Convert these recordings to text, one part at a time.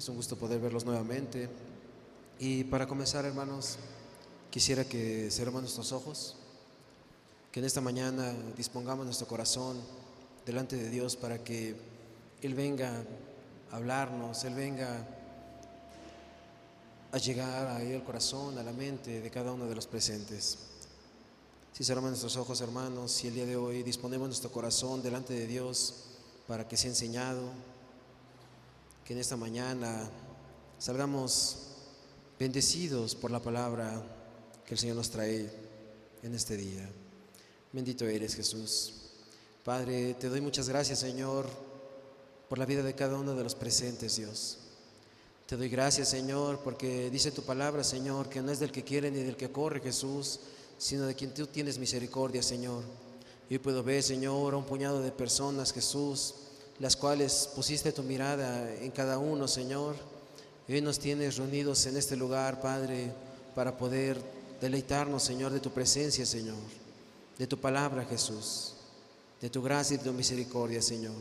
Es un gusto poder verlos nuevamente. Y para comenzar, hermanos, quisiera que cerremos nuestros ojos, que en esta mañana dispongamos nuestro corazón delante de Dios para que Él venga a hablarnos, Él venga a llegar ahí al corazón, a la mente de cada uno de los presentes. Si cerramos nuestros ojos, hermanos, si el día de hoy disponemos nuestro corazón delante de Dios para que sea enseñado, que en esta mañana salgamos bendecidos por la palabra que el Señor nos trae en este día. Bendito eres, Jesús. Padre, te doy muchas gracias, Señor, por la vida de cada uno de los presentes, Dios. Te doy gracias, Señor, porque dice tu palabra, Señor, que no es del que quiere ni del que corre, Jesús, sino de quien tú tienes misericordia, Señor. Yo puedo ver, Señor, a un puñado de personas, Jesús, las cuales pusiste tu mirada en cada uno, Señor. Y hoy nos tienes reunidos en este lugar, Padre, para poder deleitarnos, Señor, de tu presencia, Señor, de tu palabra, Jesús, de tu gracia y de tu misericordia, Señor.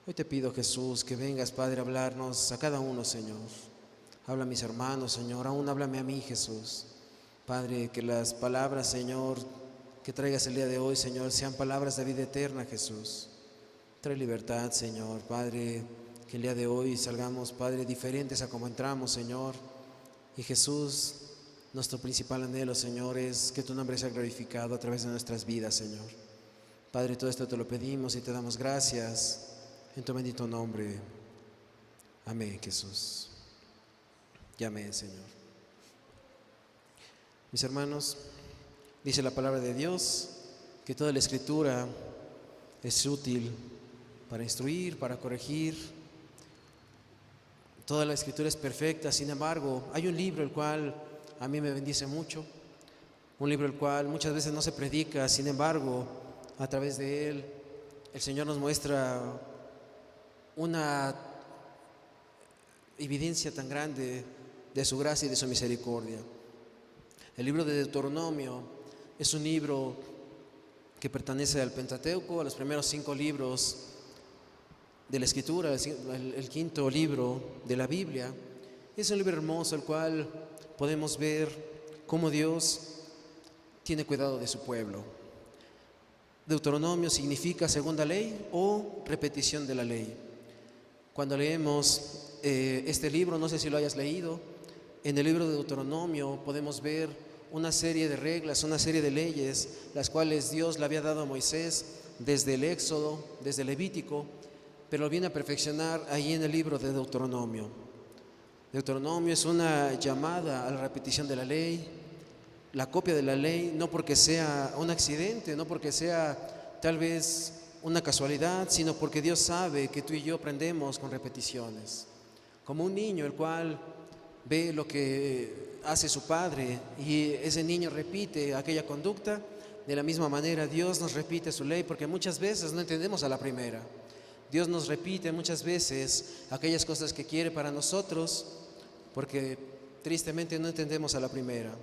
Hoy te pido, Jesús, que vengas, Padre, a hablarnos a cada uno, Señor. Habla a mis hermanos, Señor, aún háblame a mí, Jesús. Padre, que las palabras, Señor, que traigas el día de hoy, Señor, sean palabras de vida eterna, Jesús. Trae libertad, Señor, Padre, que el día de hoy salgamos, Padre, diferentes a como entramos, Señor. Y Jesús, nuestro principal anhelo, Señor, es que tu nombre sea glorificado a través de nuestras vidas, Señor. Padre, todo esto te lo pedimos y te damos gracias en tu bendito nombre. Amén, Jesús. Y amén, Señor. Mis hermanos, dice la palabra de Dios que toda la Escritura es útil para instruir, para corregir. Toda la Escritura es perfecta. Sin embargo, hay un libro el cual a mí me bendice mucho, un libro el cual muchas veces no se predica. Sin embargo, a través de él el Señor nos muestra una evidencia tan grande de su gracia y de su misericordia. El libro de Deuteronomio es un libro que pertenece al Pentateuco, a los primeros 5 libros de la Escritura, el quinto libro de la Biblia. Es un libro hermoso, el cual podemos ver cómo Dios tiene cuidado de su pueblo. Deuteronomio significa segunda ley o repetición de la ley. Cuando leemos este libro, no sé si lo hayas leído, en el libro de Deuteronomio podemos ver una serie de reglas, una serie de leyes, las cuales Dios le había dado a Moisés desde el Éxodo, desde el Levítico, pero lo viene a perfeccionar ahí en el libro de Deuteronomio. Deuteronomio es una llamada a la repetición de la ley, la copia de la ley, no porque sea un accidente, no porque sea tal vez una casualidad, sino porque Dios sabe que tú y yo aprendemos con repeticiones. Como un niño el cual ve lo que hace su padre y ese niño repite aquella conducta, de la misma manera Dios nos repite su ley, porque muchas veces no entendemos a la primera. Dios nos repite muchas veces aquellas cosas que quiere para nosotros, porque tristemente no entendemos a la primera.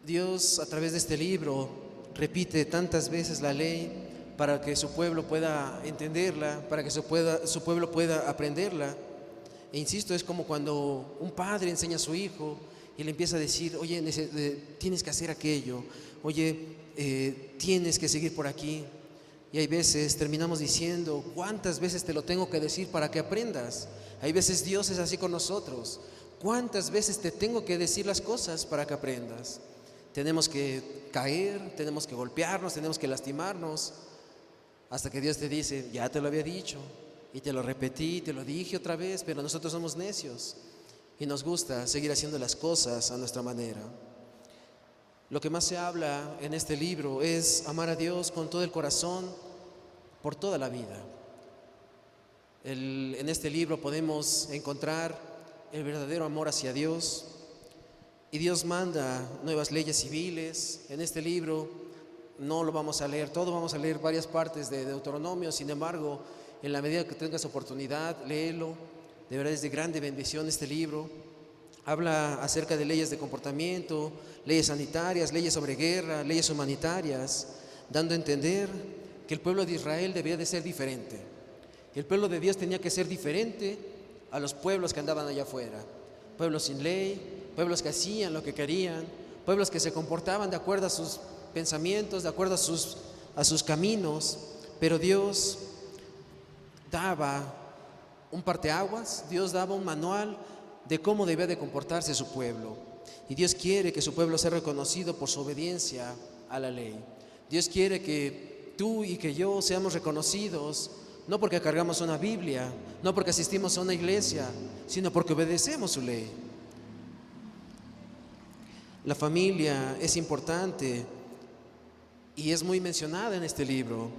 Dios, a través de este libro, repite tantas veces la ley para que su pueblo pueda entenderla, para que su pueblo pueda aprenderla. E insisto, es como cuando un padre enseña a su hijo y le empieza a decir: oye, tienes que hacer aquello, oye, tienes que seguir por aquí. Y hay veces terminamos diciendo: ¿cuántas veces te lo tengo que decir para que aprendas? Hay veces Dios es así con nosotros: ¿cuántas veces te tengo que decir las cosas para que aprendas? Tenemos que caer, tenemos que golpearnos, tenemos que lastimarnos, hasta que Dios te dice: ya te lo había dicho, y te lo repetí, te lo dije otra vez. Pero nosotros somos necios y nos gusta seguir haciendo las cosas a nuestra manera. Lo que más se habla en este libro es amar a Dios con todo el corazón, por toda la vida. En este libro podemos encontrar el verdadero amor hacia Dios, y Dios manda nuevas leyes civiles. En este libro no lo vamos a leer todo, vamos a leer varias partes de Deuteronomio. Sin embargo, en la medida que tengas oportunidad, léelo. De verdad es de grande bendición este libro. Habla acerca de leyes de comportamiento, leyes sanitarias, leyes sobre guerra, leyes humanitarias, dando a entender que el pueblo de Israel debía de ser diferente, El pueblo de Dios tenía que ser diferente a los pueblos que andaban allá afuera. Pueblos sin ley, pueblos que hacían lo que querían, pueblos que se comportaban de acuerdo a sus pensamientos, de acuerdo a sus caminos. Pero Dios daba un parteaguas, Dios daba un manual de cómo debía de comportarse su pueblo. Y Dios quiere que su pueblo sea reconocido por su obediencia a la ley. Dios quiere que tú y que yo seamos reconocidos no porque cargamos una Biblia, no porque asistimos a una iglesia, sino porque obedecemos su ley. La familia es importante y es muy mencionada en este libro.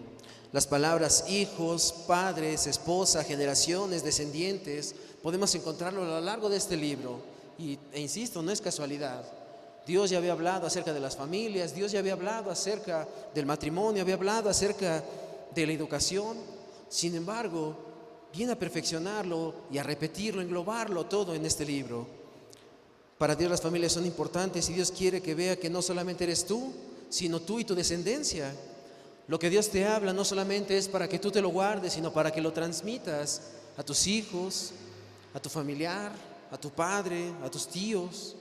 Las palabras hijos, padres, esposa, generaciones, descendientes, podemos encontrarlo a lo largo de este libro. E insisto, no es casualidad. Dios ya había hablado acerca de las familias, Dios ya había hablado acerca del matrimonio, había hablado acerca de la educación. Sin embargo, viene a perfeccionarlo y a repetirlo, englobarlo todo en este libro. Para Dios las familias son importantes y Dios quiere que vea que no solamente eres tú, sino tú y tu descendencia. Lo que Dios te habla no solamente es para que tú te lo guardes, sino para que lo transmitas a tus hijos, a tu familiar, a tu padre, a tus tíos.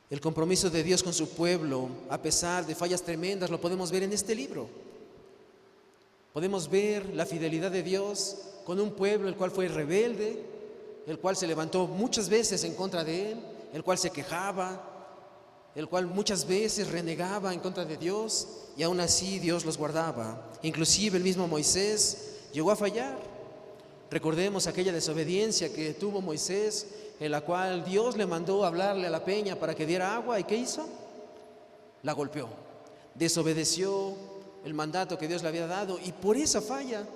El compromiso de Dios con su pueblo, a pesar de fallas tremendas, lo podemos ver en este libro. Podemos ver la fidelidad de Dios con un pueblo el cual fue rebelde, el cual se levantó muchas veces en contra de Él, el cual se quejaba, el cual muchas veces renegaba en contra de Dios, y aún así Dios los guardaba. Inclusive el mismo Moisés llegó a fallar. Recordemos aquella desobediencia que tuvo Moisés, en la cual Dios le mandó hablarle a la peña para que diera agua, ¿y qué hizo? La golpeó, desobedeció el mandato que Dios le había dado, y por esa falla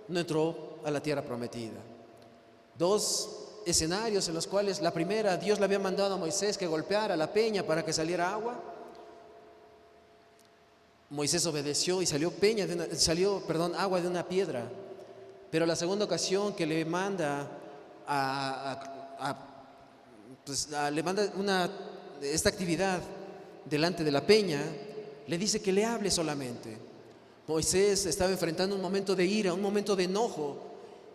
no entró a la tierra prometida. Dos escenarios en los cuales: la primera, Dios le había mandado a Moisés que golpeara la peña para que saliera agua. Moisés obedeció y salió agua de una piedra. Pero la segunda ocasión que le manda esta actividad delante de la peña, le dice que le hable solamente. Moisés estaba enfrentando un momento de ira, un momento de enojo,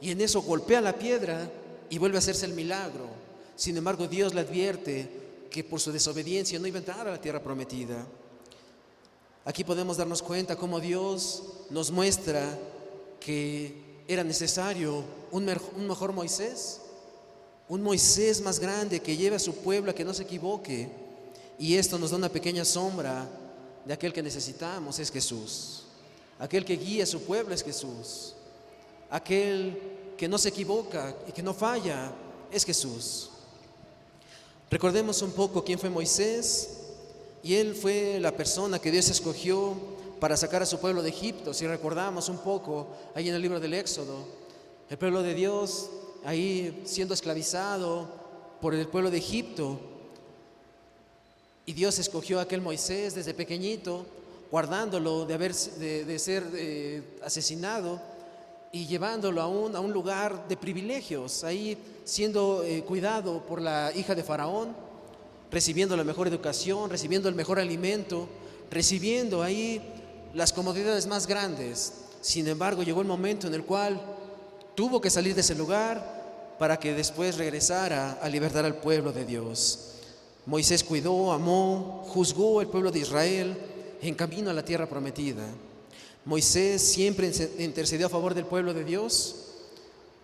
y en eso golpea la piedra y vuelve a hacerse el milagro. Sin embargo, Dios le advierte que por su desobediencia no iba a entrar a la tierra prometida. Aquí podemos darnos cuenta cómo Dios nos muestra que era necesario un mejor Moisés, un Moisés más grande que lleve a su pueblo a que no se equivoque. Y esto nos da una pequeña sombra de aquel que necesitamos, es Jesús. Aquel que guía a su pueblo es Jesús. Aquel que no se equivoca y que no falla es Jesús. Recordemos un poco quién fue Moisés. Y él fue la persona que Dios escogió para sacar a su pueblo de Egipto. Si recordamos un poco ahí en el libro del Éxodo, el pueblo de Dios ahí siendo esclavizado por el pueblo de Egipto, y Dios escogió a aquel Moisés desde pequeñito, guardándolo de ser asesinado y llevándolo a un lugar de privilegios, ahí siendo cuidado por la hija de Faraón, recibiendo la mejor educación, recibiendo el mejor alimento, recibiendo ahí las comodidades más grandes. Sin embargo, llegó el momento en el cual tuvo que salir de ese lugar para que después regresara a libertar al pueblo de Dios. Moisés cuidó, amó, juzgó al pueblo de Israel en camino a la tierra prometida. Moisés siempre intercedió a favor del pueblo de Dios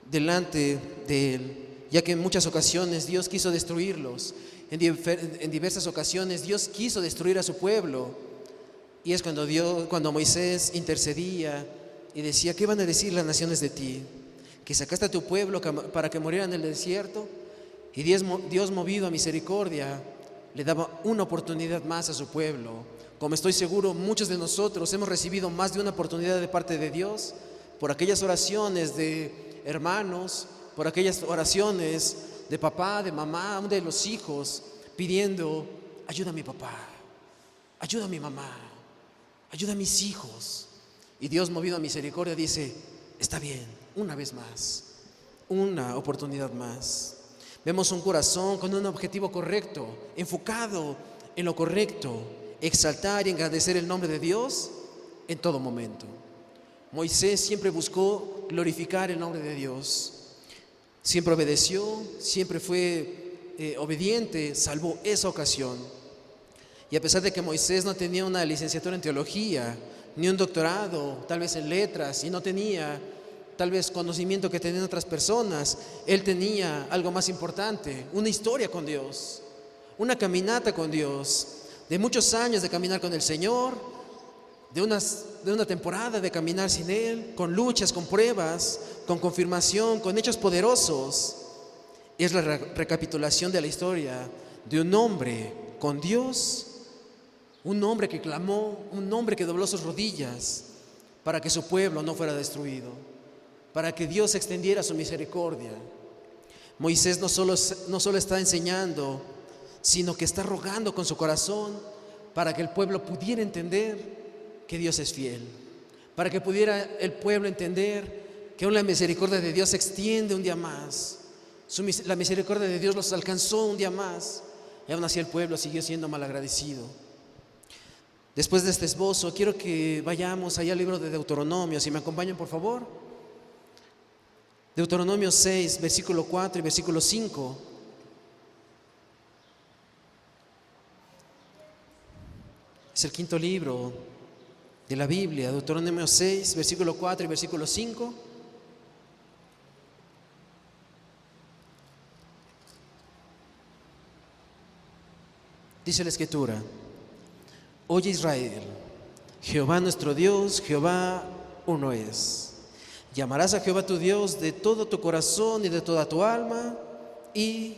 delante de él, ya que en muchas ocasiones Dios quiso destruirlos. En diversas ocasiones Dios quiso destruir a su pueblo, y es cuando Moisés intercedía y decía: ¿qué van a decir las naciones de ti? ¿Que sacaste a tu pueblo para que muriera en el desierto? Y Dios, movido a misericordia, le daba una oportunidad más a su pueblo. Como estoy seguro, muchos de nosotros hemos recibido más de una oportunidad de parte de Dios por aquellas oraciones de hermanos, por aquellas oraciones de papá, de mamá, de los hijos, pidiendo: ayuda a mi papá, ayuda a mi mamá, ayuda a mis hijos. Y Dios, movido a misericordia, dice: está bien, una vez más, una oportunidad más. Vemos un corazón con un objetivo correcto, enfocado en lo correcto: exaltar y engrandecer el nombre de Dios en todo momento. Moisés siempre buscó glorificar el nombre de Dios. Siempre obedeció, siempre fue obediente, salvo esa ocasión. Y a pesar de que Moisés no tenía una licenciatura en teología, ni un doctorado, tal vez en letras, y no tenía tal vez conocimiento que tenían otras personas, él tenía algo más importante, una historia con Dios, una caminata con Dios, de muchos años de caminar con el Señor, de una temporada de caminar sin Él, con luchas, con pruebas, con confirmación, con hechos poderosos. Es la recapitulación de la historia de un hombre con Dios, un hombre que clamó, un hombre que dobló sus rodillas para que su pueblo no fuera destruido, para que Dios extendiera su misericordia. Moisés no solo está enseñando, sino que está rogando con su corazón para que el pueblo pudiera entender que Dios es fiel, para que pudiera el pueblo entender que aún la misericordia de Dios se extiende un día más. La misericordia de Dios los alcanzó un día más, y aún así el pueblo siguió siendo malagradecido. Después de este esbozo, quiero que vayamos allá al libro de Deuteronomio. Si me acompañan, por favor. Deuteronomio 6, versículo 4 y versículo 5. Es el quinto libro de la Biblia, Deuteronomio 6, versículo 4 y versículo 5. Dice la Escritura: Oye Israel, Jehová nuestro Dios, Jehová uno es. Llamarás a Jehová tu Dios de todo tu corazón y de toda tu alma y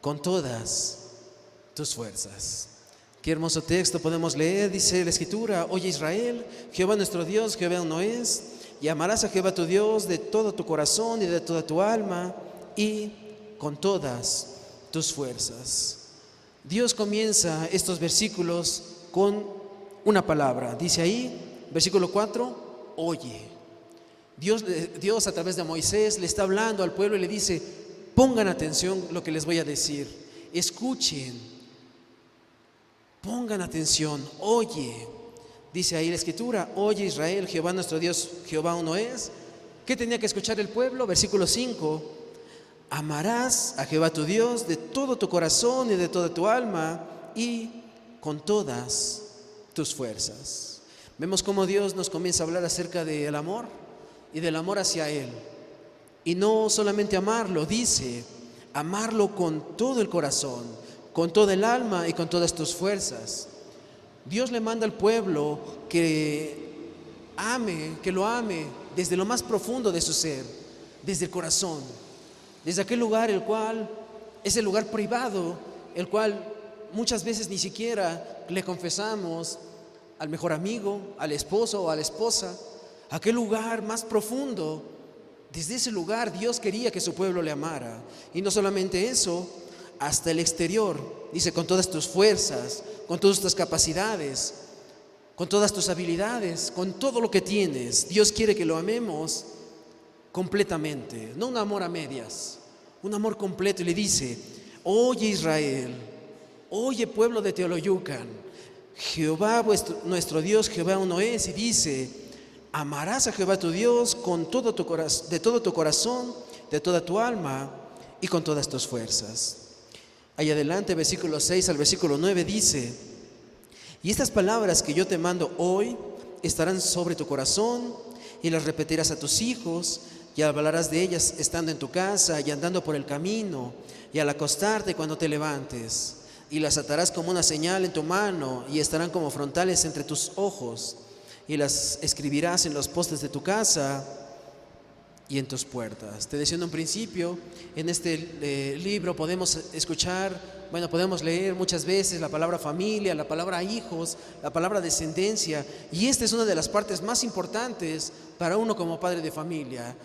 con todas tus fuerzas. Qué hermoso texto podemos leer. Dice la Escritura: Oye Israel, Jehová nuestro Dios, Jehová uno es. Llamarás a Jehová tu Dios de todo tu corazón y de toda tu alma y con todas tus fuerzas. Dios comienza estos versículos con una palabra. Dice ahí, versículo 4, oye. Dios a través de Moisés le está hablando al pueblo y le dice: pongan atención lo que les voy a decir, escuchen, pongan atención, oye. Dice ahí la Escritura: Oye Israel, Jehová nuestro Dios, Jehová uno es. ¿Qué tenía que escuchar el pueblo? Versículo 5: amarás a Jehová tu Dios de todo tu corazón y de toda tu alma y con todas tus fuerzas. Vemos cómo Dios nos comienza a hablar acerca del amor y del amor hacia Él. Y no solamente amarlo, dice, amarlo con todo el corazón, con toda el alma y con todas tus fuerzas. Dios le manda al pueblo que lo ame desde lo más profundo de su ser, desde el corazón, desde aquel lugar el cual es el lugar privado, el cual muchas veces ni siquiera le confesamos al mejor amigo, al esposo o a la esposa. Aquel lugar más profundo, desde ese lugar Dios quería que su pueblo le amara. Y no solamente eso, hasta el exterior. Dice: con todas tus fuerzas, con todas tus capacidades, con todas tus habilidades, con todo lo que tienes. Dios quiere que lo amemos completamente, no un amor a medias, un amor completo. Y le dice: oye Israel, oye pueblo de Teoloyucan, Jehová nuestro Dios, Jehová uno es. Y dice: amarás a Jehová tu Dios con todo tu corazón, de todo tu corazón, de toda tu alma y con todas tus fuerzas. Ahí adelante, versículo 6 al versículo 9 dice: y estas palabras que yo te mando hoy estarán sobre tu corazón, y las repetirás a tus hijos, y hablarás de ellas estando en tu casa y andando por el camino, y al acostarte cuando te levantes, y las atarás como una señal en tu mano, y estarán como frontales entre tus ojos, y las escribirás en los postes de tu casa y en tus puertas. Te decía en un principio, en este libro podemos podemos leer muchas veces la palabra familia, la palabra hijos, la palabra descendencia, y esta es una de las partes más importantes para uno como padre de familia.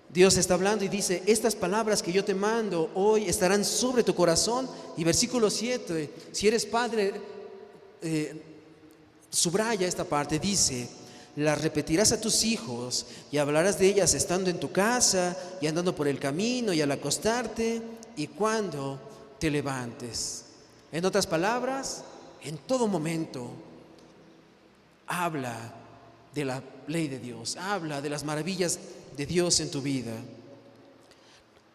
Dios está hablando y dice: estas palabras que yo te mando hoy estarán sobre tu corazón. Y versículo 7, si eres padre, subraya esta parte, dice: las repetirás a tus hijos y hablarás de ellas estando en tu casa y andando por el camino y al acostarte y cuando te levantes. En otras palabras, en todo momento habla de la ley de Dios, habla de las maravillas de Dios en tu vida.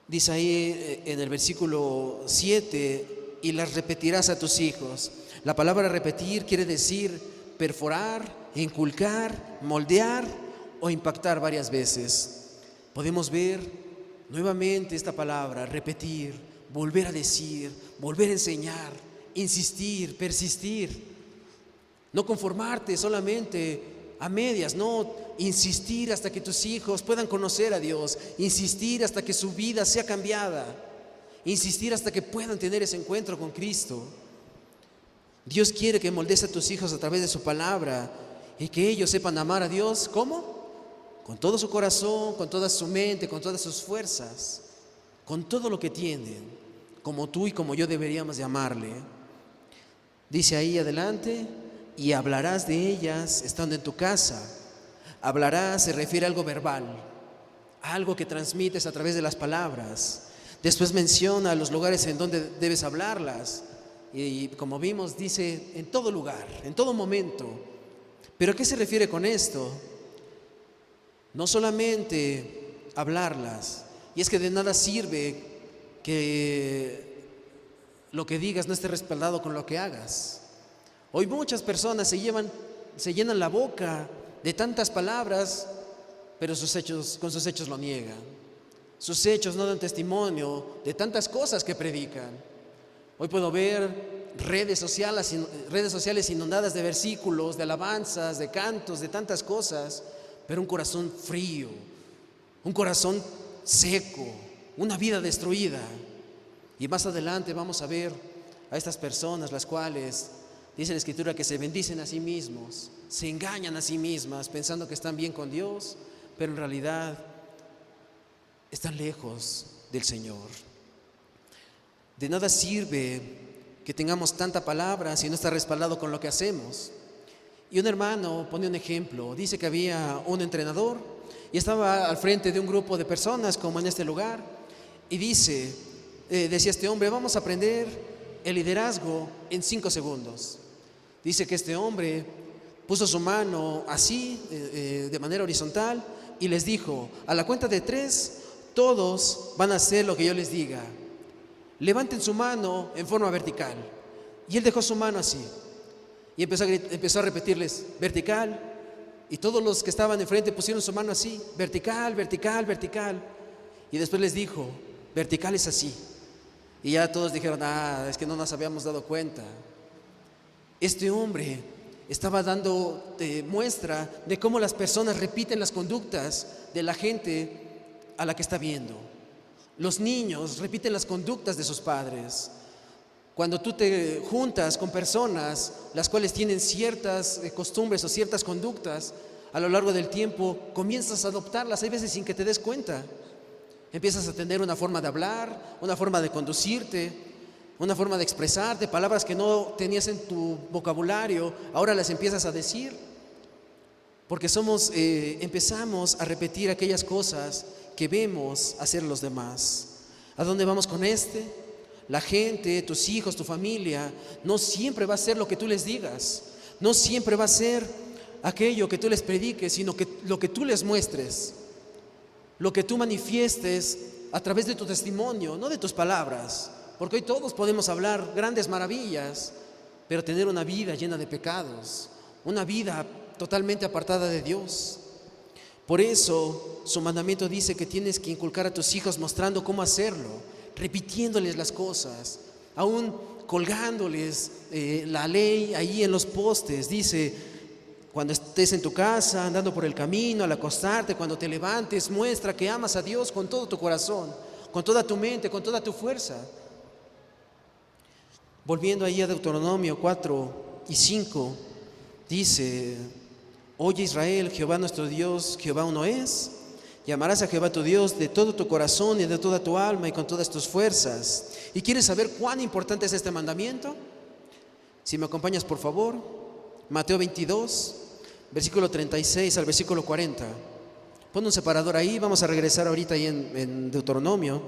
Dice ahí en el versículo 7, y las repetirás a tus hijos. La palabra repetir quiere decir perforar, inculcar, moldear o impactar varias veces. Podemos ver nuevamente esta palabra, repetir, volver a decir, volver a enseñar, insistir, persistir. No conformarte solamente a medias, no, insistir hasta que tus hijos puedan conocer a Dios, insistir hasta que su vida sea cambiada, insistir hasta que puedan tener ese encuentro con Cristo. Dios quiere que moldees a tus hijos a través de su palabra y que ellos sepan amar a Dios. ¿Cómo? Con todo su corazón, con toda su mente, con todas sus fuerzas, con todo lo que tienen, como tú y como yo deberíamos de amarle. Dice ahí adelante, y hablarás de ellas estando en tu casa. Hablarás se refiere a algo verbal, algo que transmites a través de las palabras. Después menciona los lugares en donde debes hablarlas. Y como vimos, dice en todo lugar, en todo momento. ¿Pero a qué se refiere con esto? No solamente hablarlas, y es que de nada sirve que lo que digas no esté respaldado con lo que hagas. Hoy muchas personas se llenan la boca de tantas palabras, pero con sus hechos lo niegan. Sus hechos no dan testimonio de tantas cosas que predican. Hoy puedo ver redes sociales inundadas de versículos, de alabanzas, de cantos, de tantas cosas, pero un corazón frío, un corazón seco, una vida destruida. Y más adelante vamos a ver a estas personas, las cuales dice la Escritura que se bendicen a sí mismos, se engañan a sí mismas pensando que están bien con Dios, pero en realidad están lejos del Señor. De nada sirve que tengamos tanta palabra si no está respaldado con lo que hacemos. Y un hermano pone un ejemplo, dice que había un entrenador y estaba al frente de un grupo de personas como en este lugar, y decía este hombre, vamos a aprender el liderazgo en 5 segundos. Dice que este hombre puso su mano así, de manera horizontal, y les dijo, a la cuenta de 3, todos van a hacer lo que yo les diga. Levanten su mano en forma vertical. Y él dejó su mano así. Y empezó a repetirles, vertical. Y todos los que estaban enfrente pusieron su mano así, vertical, vertical, vertical. Y después les dijo, vertical es así. Y ya todos dijeron, es que no nos habíamos dado cuenta. Este hombre estaba dando muestra de cómo las personas repiten las conductas de la gente a la que está viendo. Los niños repiten las conductas de sus padres. Cuando tú te juntas con personas las cuales tienen ciertas costumbres o ciertas conductas, a lo largo del tiempo comienzas a adoptarlas, hay veces sin que te des cuenta. Empiezas a tener una forma de hablar, una forma de conducirte, una forma de expresarte, palabras que no tenías en tu vocabulario, ahora las empiezas a decir, porque empezamos a repetir aquellas cosas que vemos hacer los demás. ¿A dónde vamos con La gente, tus hijos, tu familia, no siempre va a ser lo que tú les digas, no siempre va a ser aquello que tú les prediques, sino que lo que tú les muestres, lo que tú manifiestes a través de tu testimonio, no de tus palabras, porque hoy todos podemos hablar grandes maravillas, pero tener una vida llena de pecados, una vida totalmente apartada de Dios. Por eso su mandamiento dice que tienes que inculcar a tus hijos mostrando cómo hacerlo, repitiéndoles las cosas, aún colgándoles la ley ahí en los postes. Dice, cuando estés en tu casa, andando por el camino, al acostarte, cuando te levantes, muestra que amas a Dios con todo tu corazón, con toda tu mente, con toda tu fuerza. Volviendo ahí a Deuteronomio 4 y 5, dice, oye Israel, Jehová nuestro Dios, Jehová uno es. Y amarás a Jehová tu Dios de todo tu corazón y de toda tu alma y con todas tus fuerzas. ¿Y quieres saber cuán importante es este mandamiento? Si me acompañas, por favor, Mateo 22, versículo 36 al versículo 40. Pon un separador ahí, vamos a regresar ahorita ahí en Deuteronomio.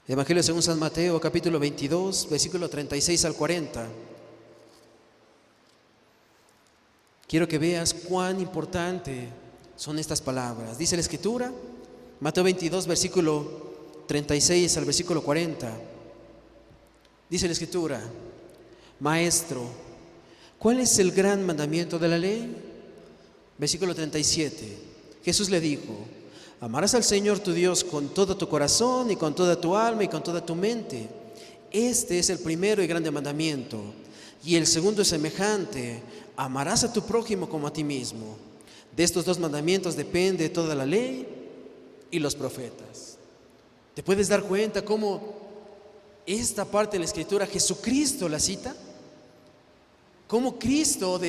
Evangelio según San Mateo, capítulo 22, versículo 36 al 40. Quiero que veas cuán importante son estas palabras. Dice la Escritura, Mateo 22, versículo 36 al versículo 40. Dice la Escritura: Maestro, ¿cuál es el gran mandamiento de la ley? Versículo 37. Jesús le dijo: amarás al Señor tu Dios con todo tu corazón y con toda tu alma y con toda tu mente. Este es el primero y grande mandamiento. Y el segundo es semejante: amarás a tu prójimo como a ti mismo. De estos dos mandamientos depende toda la ley y los profetas. ¿Te puedes dar cuenta cómo esta parte de la Escritura Jesucristo la cita? Cómo Cristo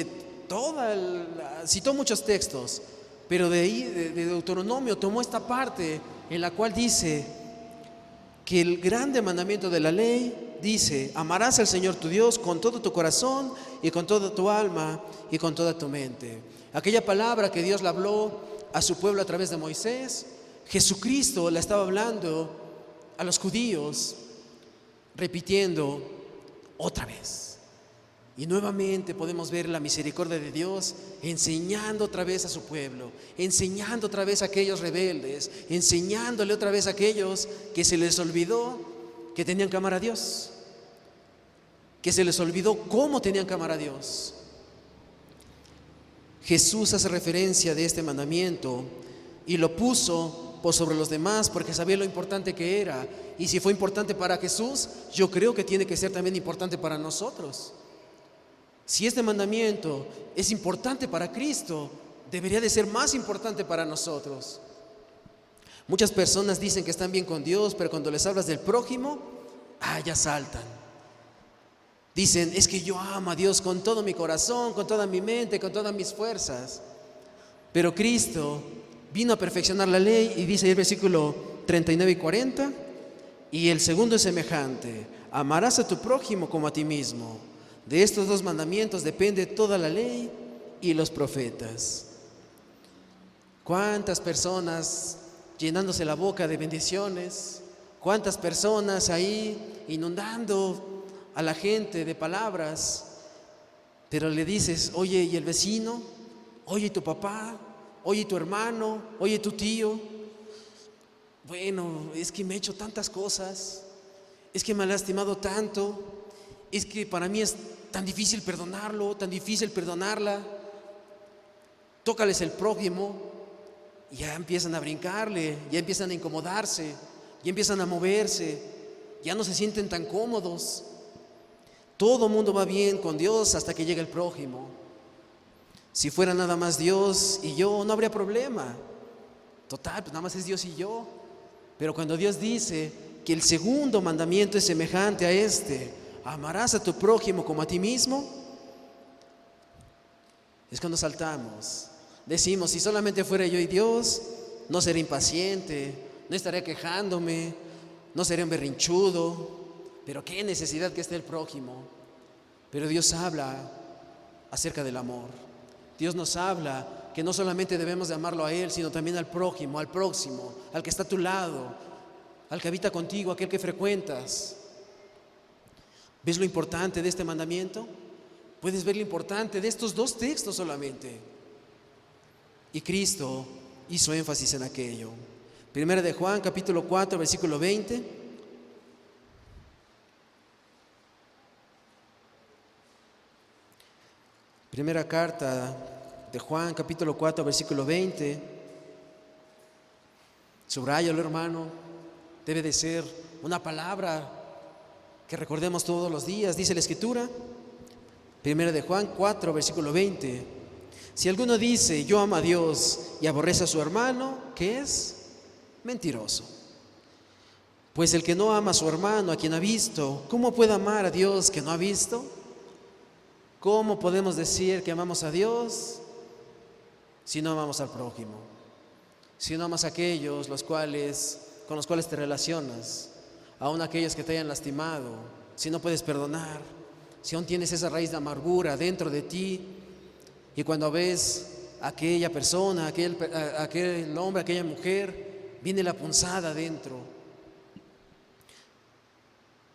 citó muchos textos, pero de ahí, de Deuteronomio, tomó esta parte en la cual dice que el grande mandamiento de la ley dice: amarás al Señor tu Dios con todo tu corazón y con toda tu alma y con toda tu mente. Aquella palabra que Dios le habló a su pueblo a través de Moisés, Jesucristo la estaba hablando a los judíos, repitiendo otra vez. Y nuevamente podemos ver la misericordia de Dios enseñando otra vez a su pueblo, enseñando otra vez a aquellos rebeldes, enseñándole otra vez a aquellos que se les olvidó que tenían que amar a Dios, que se les olvidó cómo tenían que amar a Dios. Jesús hace referencia de este mandamiento y lo puso por sobre los demás porque sabía lo importante que era. Y si fue importante para Jesús, yo creo que tiene que ser también importante para nosotros. Si este mandamiento es importante para Cristo, debería de ser más importante para nosotros. Muchas personas dicen que están bien con Dios, pero cuando les hablas del prójimo, ya saltan. Dicen: es que yo amo a Dios con todo mi corazón, con toda mi mente, con todas mis fuerzas. Pero Cristo vino a perfeccionar la ley y dice el versículo 39 y 40: y el segundo es semejante: amarás a tu prójimo como a ti mismo. De estos dos mandamientos depende toda la ley y los profetas. ¿Cuántas personas llenándose la boca de bendiciones? ¿Cuántas personas ahí inundando a la gente de palabras? Pero le dices: oye, ¿y el vecino? Oye, ¿y tu papá? Oye, ¿y tu hermano? Oye, ¿tu tío? Bueno, es que me he hecho tantas cosas, es que me ha lastimado tanto, es que para mí es tan difícil perdonarlo, tan difícil perdonarla. Tócales el prójimo y ya empiezan a brincarle, ya empiezan a incomodarse, ya empiezan a moverse, ya no se sienten tan cómodos. Todo mundo va bien con Dios hasta que llega el prójimo. Si fuera nada más Dios y yo, no habría problema. Total, pues nada más es Dios y yo. Pero cuando Dios dice que el segundo mandamiento es semejante a este: amarás a tu prójimo como a ti mismo, es cuando saltamos. Decimos: si solamente fuera yo y Dios, no sería impaciente, no estaría quejándome, no sería un berrinchudo. Pero qué necesidad que esté el prójimo. Pero Dios habla acerca del amor. Dios nos habla que no solamente debemos de amarlo a Él, sino también al prójimo, al próximo, al que está a tu lado, al que habita contigo, aquel que frecuentas. ¿Ves lo importante de este mandamiento? Puedes ver lo importante de estos dos textos solamente. Y Cristo hizo énfasis en aquello. Primera de Juan, capítulo 4, versículo 20. Primera carta de Juan, capítulo 4, versículo 20. Subráyalo, hermano. Debe de ser una palabra que recordemos todos los días. Dice la Escritura, Primera de Juan 4, versículo 20: si alguno dice: yo amo a Dios, y aborrece a su hermano, ¿qué es? Mentiroso. Pues el que no ama a su hermano, a quien ha visto, ¿cómo puede amar a Dios que no ha visto? ¿Cómo podemos decir que amamos a Dios si no amamos al prójimo? Si no amas a aquellos con los cuales te relacionas, aún aquellos que te hayan lastimado, si no puedes perdonar, si aún tienes esa raíz de amargura dentro de ti, y cuando ves a aquella persona, aquel hombre, aquella mujer, viene la punzada dentro.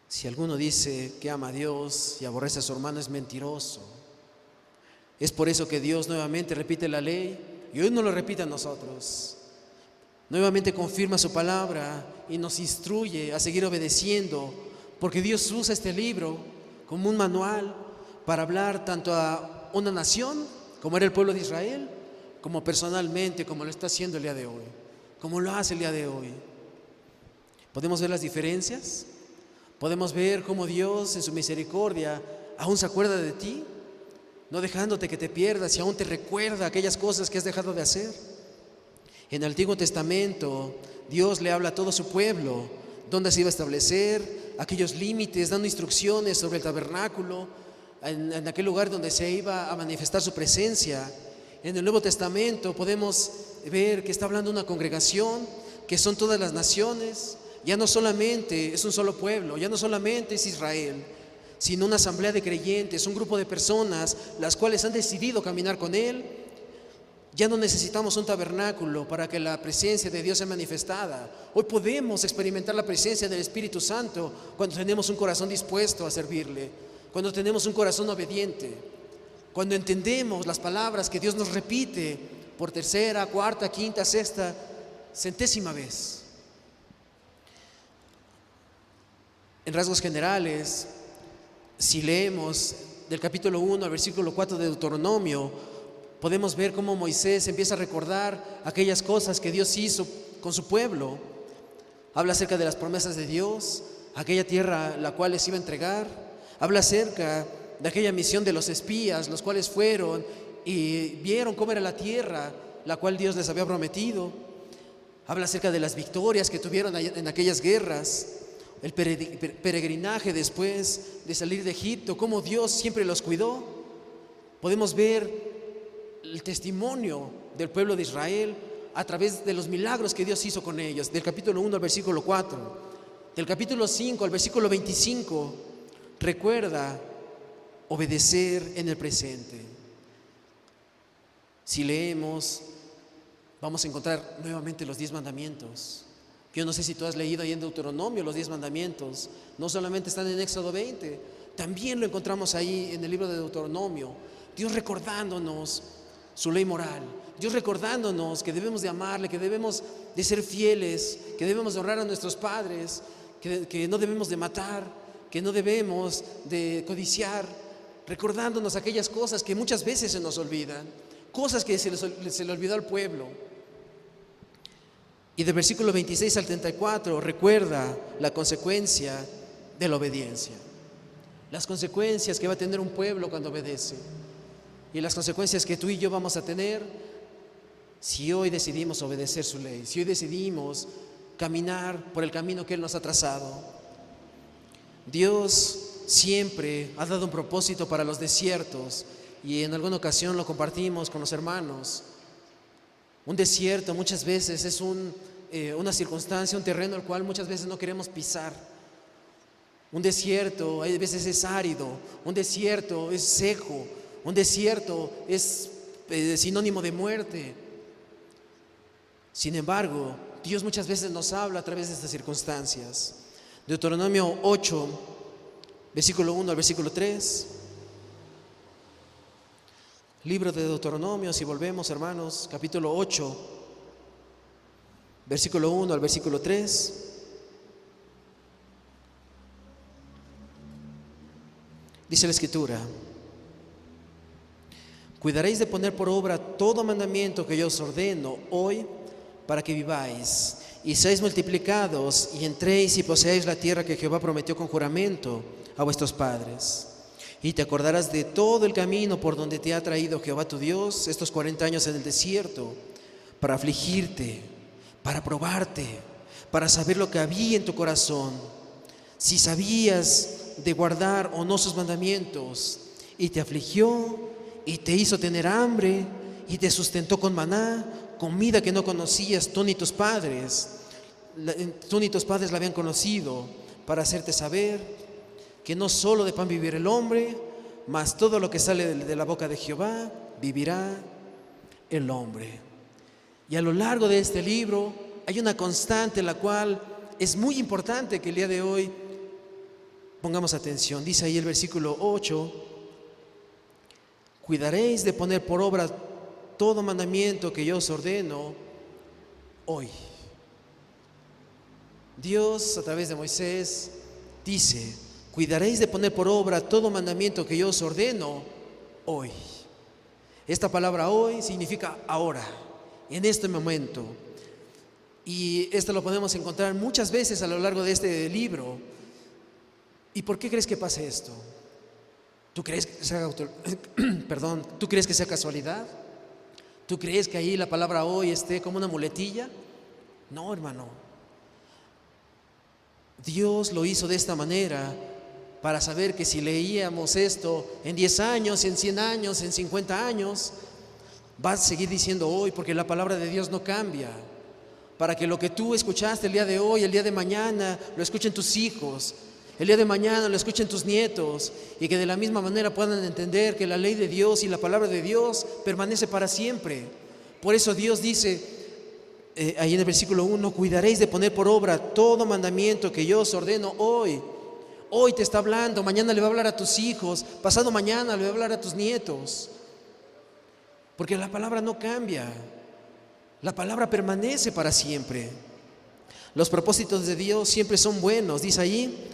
Si alguno dice que ama a Dios y aborrece a su hermano, es mentiroso. Es por eso que Dios nuevamente repite la ley y hoy nos lo repite a nosotros. Nuevamente confirma su palabra y nos instruye a seguir obedeciendo, porque Dios usa este libro como un manual para hablar tanto a una nación, como era el pueblo de Israel, como personalmente, como lo está haciendo el día de hoy, como lo hace el día de hoy. ¿Podemos ver las diferencias? ¿Podemos ver cómo Dios en su misericordia aún se acuerda de ti? No dejándote que te pierdas y aún te recuerda aquellas cosas que has dejado de hacer. En el Antiguo Testamento, Dios le habla a todo su pueblo dónde se iba a establecer aquellos límites, dando instrucciones sobre el tabernáculo, en aquel lugar donde se iba a manifestar su presencia. En el Nuevo Testamento podemos ver que está hablando de una congregación, que son todas las naciones. Ya no solamente es un solo pueblo, ya no solamente es Israel, sino una asamblea de creyentes, un grupo de personas las cuales han decidido caminar con Él. Ya no necesitamos un tabernáculo para que la presencia de Dios sea manifestada. Hoy podemos experimentar la presencia del Espíritu Santo cuando tenemos un corazón dispuesto a servirle, cuando tenemos un corazón obediente, cuando entendemos las palabras que Dios nos repite por tercera, cuarta, quinta, sexta, centésima vez. En rasgos generales, si leemos del capítulo 1 al versículo 4 de Deuteronomio, podemos ver cómo Moisés empieza a recordar aquellas cosas que Dios hizo con su pueblo. Habla acerca de las promesas de Dios, aquella tierra la cual les iba a entregar. Habla acerca de aquella misión de los espías, los cuales fueron y vieron cómo era la tierra la cual Dios les había prometido. Habla acerca de las victorias que tuvieron en aquellas guerras, el peregrinaje después de salir de Egipto, cómo Dios siempre los cuidó. Podemos ver el testimonio del pueblo de Israel a través de los milagros que Dios hizo con ellos, del capítulo 1 al versículo 4, del capítulo 5 al versículo 25. Recuerda obedecer en el presente. Si leemos, vamos a encontrar nuevamente los 10 mandamientos. Yo no sé si tú has leído ahí en Deuteronomio los 10 mandamientos. No solamente están en Éxodo 20, también lo encontramos ahí en el libro de Deuteronomio. Dios recordándonos su ley moral, Dios recordándonos que debemos de amarle, que debemos de ser fieles, que debemos de honrar a nuestros padres, que no debemos de matar, que no debemos de codiciar, recordándonos aquellas cosas que muchas veces se nos olvidan, cosas que se le olvidó al pueblo. Y del versículo 26 al 34 recuerda la consecuencia de la obediencia, las consecuencias que va a tener un pueblo cuando obedece y las consecuencias que tú y yo vamos a tener si hoy decidimos obedecer su ley, si hoy decidimos caminar por el camino que Él nos ha trazado. Dios siempre ha dado un propósito para los desiertos y en alguna ocasión lo compartimos con los hermanos. Un desierto muchas veces es una circunstancia, un terreno al cual muchas veces no queremos pisar. Un desierto a veces es árido, un desierto es seco, un desierto es sinónimo de muerte. Sin embargo, Dios muchas veces nos habla a través de estas circunstancias. Deuteronomio 8, versículo 1 al versículo 3. Libro de Deuteronomio, si volvemos, hermanos, capítulo 8, versículo 1 al versículo 3. Dice la Escritura: cuidaréis de poner por obra todo mandamiento que yo os ordeno hoy, para que viváis y seáis multiplicados y entréis y poseáis la tierra que Jehová prometió con juramento a vuestros padres. Y te acordarás de todo el camino por donde te ha traído Jehová tu Dios estos 40 años en el desierto, para afligirte, para probarte, para saber lo que había en tu corazón, si sabías de guardar o no sus mandamientos. Y te afligió y te hizo tener hambre y te sustentó con maná, comida que no conocías tú ni tus padres. Tú ni tus padres la habían conocido, para hacerte saber que no solo de pan vivirá el hombre, mas todo lo que sale de la boca de Jehová vivirá el hombre. Y a lo largo de este libro hay una constante en la cual es muy importante que el día de hoy pongamos atención. Dice ahí el versículo 8: cuidaréis de poner por obra todo mandamiento que yo os ordeno hoy. Dios, a través de Moisés, dice: cuidaréis de poner por obra todo mandamiento que yo os ordeno hoy. Esta palabra hoy significa ahora, en este momento. Y esto lo podemos encontrar muchas veces a lo largo de este libro. ¿Y por qué crees que pase esto? ¿Tú crees que sea ¿Tú crees que sea casualidad? ¿Tú crees que ahí la palabra hoy esté como una muletilla? No, hermano. Dios lo hizo de esta manera para saber que si leíamos esto en 10 años, en 100 años, en 50 años, vas a seguir diciendo hoy, porque la palabra de Dios no cambia. Para que lo que tú escuchaste el día de hoy, el día de mañana, lo escuchen tus hijos, el día de mañana lo escuchen tus nietos, y que de la misma manera puedan entender que la ley de Dios y la palabra de Dios permanece para siempre. Por eso Dios dice ahí en el versículo 1: cuidaréis de poner por obra todo mandamiento que yo os ordeno hoy. Hoy te está hablando, mañana le va a hablar a tus hijos, pasado mañana le va a hablar a tus nietos. Porque la palabra no cambia, la palabra permanece para siempre. Los propósitos de Dios siempre son buenos. Dice ahí,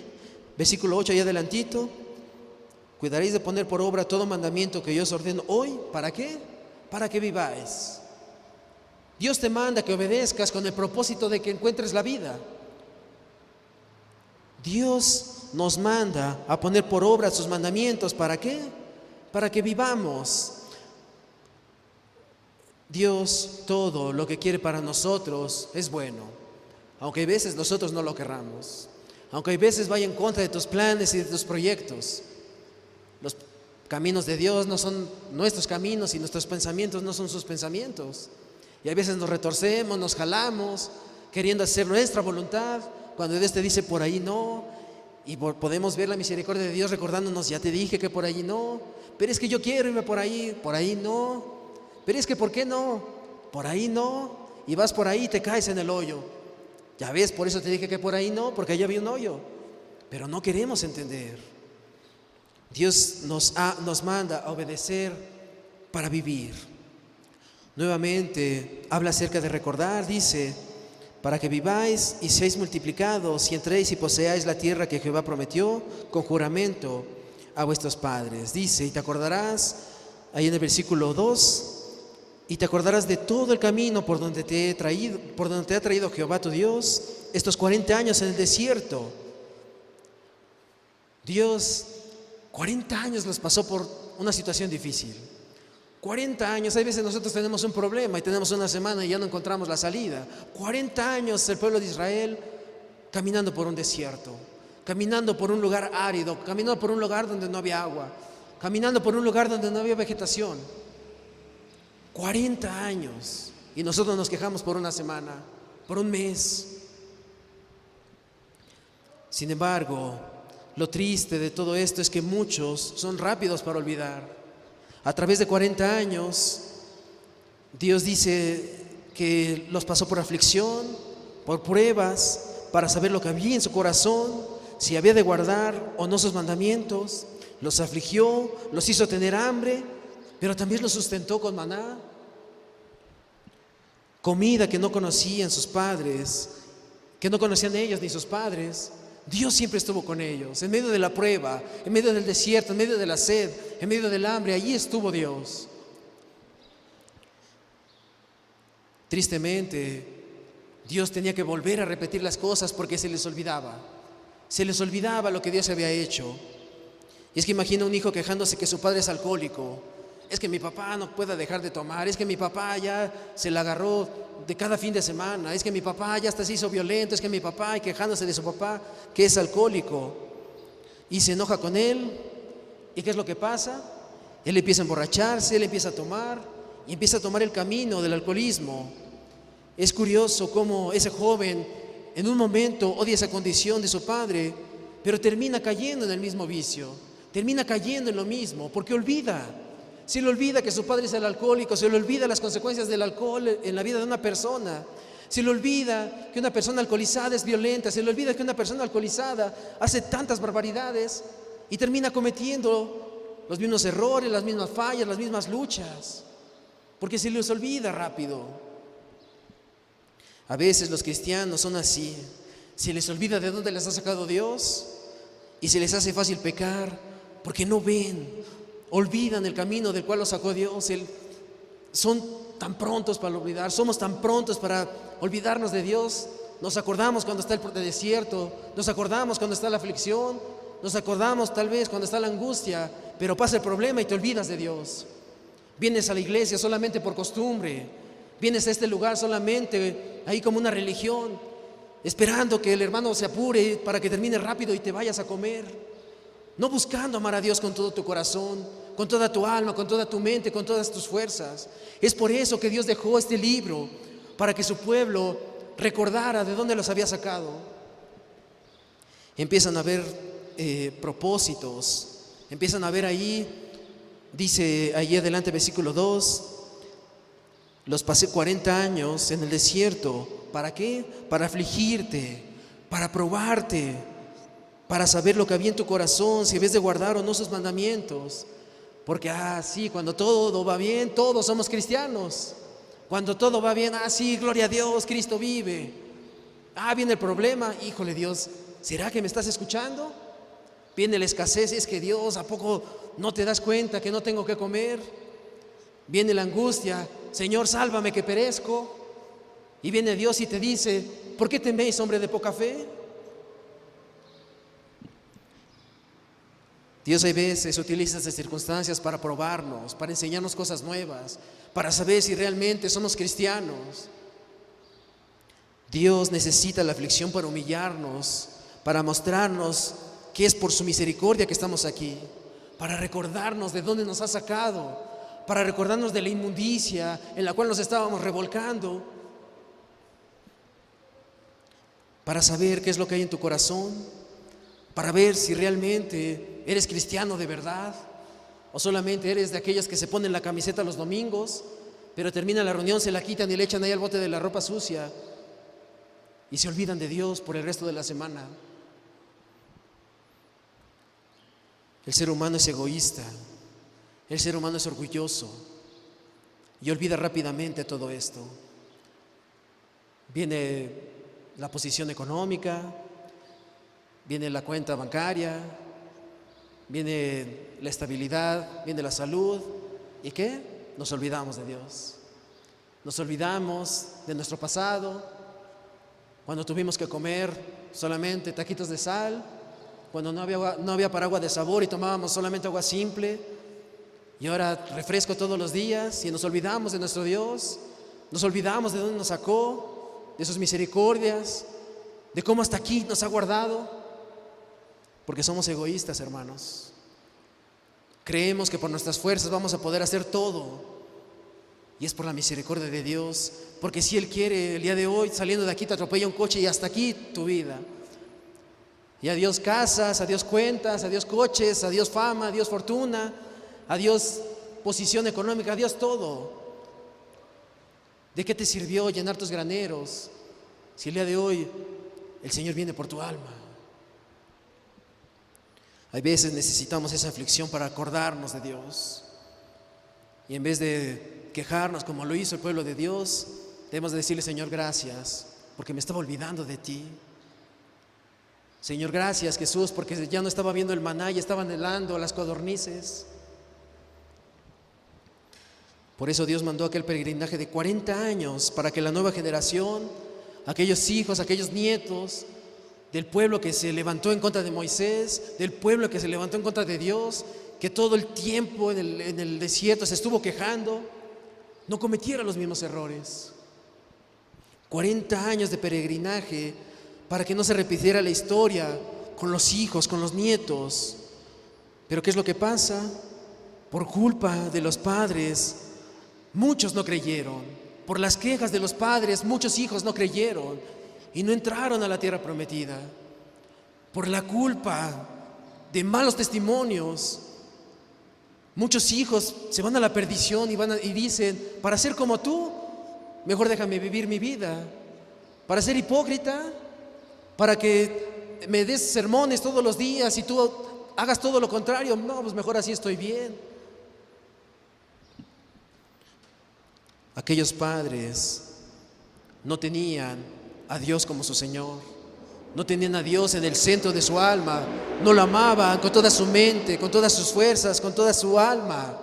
versículo 8, ahí adelantito: cuidaréis de poner por obra todo mandamiento que yo os ordeno hoy. ¿Para qué? Para que viváis. Dios te manda que obedezcas con el propósito de que encuentres la vida. Dios nos manda a poner por obra sus mandamientos. ¿Para qué? Para que vivamos. Dios, todo lo que quiere para nosotros es bueno, aunque a veces nosotros no lo querramos, aunque a veces vaya en contra de tus planes y de tus proyectos. Los caminos de Dios no son nuestros caminos y nuestros pensamientos no son sus pensamientos. Y a veces nos retorcemos, nos jalamos, queriendo hacer nuestra voluntad, cuando Dios te dice por ahí no. Y podemos ver la misericordia de Dios recordándonos: ya te dije que por ahí no, pero es que yo quiero irme por ahí no. Pero es que ¿por qué no? Por ahí no. Y vas por ahí y te caes en el hoyo. Ya ves, por eso te dije que por ahí no, porque allá había un hoyo. Pero no queremos entender. Dios nos manda a obedecer para vivir. Nuevamente habla acerca de recordar, dice: para que viváis y seáis multiplicados y entréis y poseáis la tierra que Jehová prometió con juramento a vuestros padres. Dice: y te acordarás, ahí en el versículo 2, y te acordarás de todo el camino por donde te ha traído Jehová tu Dios estos 40 años en el desierto. Dios 40 años los pasó por una situación difícil. 40 años, hay veces nosotros tenemos un problema y tenemos una semana y ya no encontramos la salida. 40 años el pueblo de Israel caminando por un desierto, caminando por un lugar árido, caminando por un lugar donde no había agua, caminando por un lugar donde no había vegetación. 40 años. Y nosotros nos quejamos por una semana, por un mes. Sin embargo, lo triste de todo esto es que muchos son rápidos para olvidar. A través de 40 años, Dios dice que los pasó por aflicción, por pruebas, para saber lo que había en su corazón, si había de guardar o no sus mandamientos. Los afligió, los hizo tener hambre, pero también los sustentó con maná, comida que no conocían sus padres, que no conocían ellos ni sus padres. Dios siempre estuvo con ellos, en medio de la prueba, en medio del desierto, en medio de la sed, en medio del hambre. Allí estuvo Dios. Tristemente, Dios tenía que volver a repetir las cosas porque se les olvidaba lo que Dios había hecho. Y es que imagina un hijo quejándose que su padre es alcohólico. Es que mi papá no puede dejar de tomar, es que mi papá ya se la agarró de cada fin de semana, es que mi papá ya hasta se hizo violento, es que mi papá, y quejándose de su papá que es alcohólico, y se enoja con él. ¿Y qué es lo que pasa? Él empieza a emborracharse, él empieza a tomar y empieza a tomar el camino del alcoholismo. Es curioso cómo ese joven en un momento odia esa condición de su padre, pero termina cayendo en el mismo vicio, termina cayendo en lo mismo, porque se le olvida que su padre es el alcohólico, se le olvida las consecuencias del alcohol en la vida de una persona, se le olvida que una persona alcoholizada es violenta, se le olvida que una persona alcoholizada hace tantas barbaridades y termina cometiendo los mismos errores, las mismas fallas, las mismas luchas, porque se les olvida rápido. A veces los cristianos son así, se les olvida de dónde les ha sacado Dios y se les hace fácil pecar porque no ven, olvidan el camino del cual los sacó Dios. Son tan prontos para olvidar, somos tan prontos para olvidarnos de Dios. Nos acordamos cuando está el desierto, nos acordamos cuando está la aflicción, nos acordamos tal vez cuando está la angustia, pero pasa el problema y te olvidas de Dios. Vienes a la iglesia solamente por costumbre, vienes a este lugar solamente ahí como una religión, esperando que el hermano se apure para que termine rápido y te vayas a comer, no buscando amar a Dios con todo tu corazón, con toda tu alma, con toda tu mente, con todas tus fuerzas. Es por eso que Dios dejó este libro, para que su pueblo recordara de dónde los había sacado. Empiezan a ver propósitos, empiezan a ver ahí, dice ahí adelante versículo 2, los pasé 40 años en el desierto. ¿Para qué? Para afligirte, para probarte, para saber lo que había en tu corazón, si habías de guardar o no sus mandamientos. Porque, sí, cuando todo va bien, todos somos cristianos. Cuando todo va bien, sí, gloria a Dios, Cristo vive. Viene el problema, híjole Dios, ¿será que me estás escuchando? Viene la escasez, es que Dios, ¿a poco no te das cuenta que no tengo que comer? Viene la angustia, Señor, sálvame que perezco. Y viene Dios y te dice, ¿por qué teméis, hombre de poca fe? Dios a veces utiliza estas circunstancias para probarnos, para enseñarnos cosas nuevas, para saber si realmente somos cristianos. Dios necesita la aflicción para humillarnos, para mostrarnos que es por su misericordia que estamos aquí, para recordarnos de dónde nos ha sacado, para recordarnos de la inmundicia en la cual nos estábamos revolcando, para saber qué es lo que hay en tu corazón, para ver si realmente eres cristiano de verdad o solamente eres de aquellos que se ponen la camiseta los domingos, pero termina la reunión, se la quitan y le echan ahí al bote de la ropa sucia y se olvidan de Dios por el resto de la semana. El ser humano es egoísta, el ser humano es orgulloso y olvida rápidamente todo esto. Viene la posición económica, viene la cuenta bancaria, viene la estabilidad, viene la salud. ¿Y qué? Nos olvidamos de Dios. Nos olvidamos de nuestro pasado, cuando tuvimos que comer solamente taquitos de sal, cuando no había paraguas de sabor y tomábamos solamente agua simple, y ahora refresco todos los días, y nos olvidamos de nuestro Dios, nos olvidamos de dónde nos sacó, de sus misericordias, de cómo hasta aquí nos ha guardado, porque somos egoístas, hermanos. Creemos que por nuestras fuerzas vamos a poder hacer todo, y es por la misericordia de Dios, porque si Él quiere, el día de hoy, saliendo de aquí te atropella un coche y hasta aquí tu vida. Y adiós casas, adiós cuentas, adiós coches, adiós fama, adiós fortuna, adiós posición económica, adiós todo. ¿De qué te sirvió llenar tus graneros si el día de hoy el Señor viene por tu alma? Hay veces necesitamos esa aflicción para acordarnos de Dios. Y en vez de quejarnos como lo hizo el pueblo de Dios, debemos de decirle: Señor, gracias, porque me estaba olvidando de ti. Señor, gracias, Jesús, porque ya no estaba viendo el maná y estaba anhelando las codornices. Por eso Dios mandó aquel peregrinaje de 40 años para que la nueva generación, aquellos hijos, aquellos nietos del pueblo que se levantó en contra de Moisés, del pueblo que se levantó en contra de Dios, que todo el tiempo en el desierto se estuvo quejando, no cometiera los mismos errores. 40 años de peregrinaje para que no se repitiera la historia con los hijos, con los nietos. Pero ¿qué es lo que pasa? Por culpa de los padres, muchos no creyeron. Por las quejas de los padres, muchos hijos no creyeron y no entraron a la tierra prometida. Por la culpa de malos testimonios, muchos hijos se van a la perdición y dicen: para ser como tú, mejor déjame vivir mi vida. Para ser hipócrita, para que me des sermones todos los días y tú hagas todo lo contrario. No, pues mejor así estoy bien. Aquellos padres no tenían a Dios como su Señor, no tenían a Dios en el centro de su alma, no lo amaban con toda su mente, con todas sus fuerzas, con toda su alma.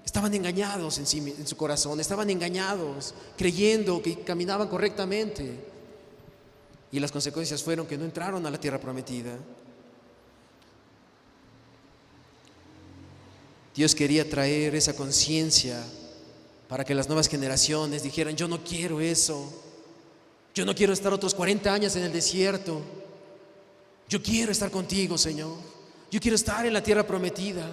Estaban engañados en su corazón, estaban engañados, creyendo que caminaban correctamente. Y las consecuencias fueron que no entraron a la tierra prometida. Dios quería traer esa conciencia para que las nuevas generaciones dijeran: yo no quiero eso, yo no quiero estar otros 40 años en el desierto, yo quiero estar contigo, Señor, yo quiero estar en la tierra prometida,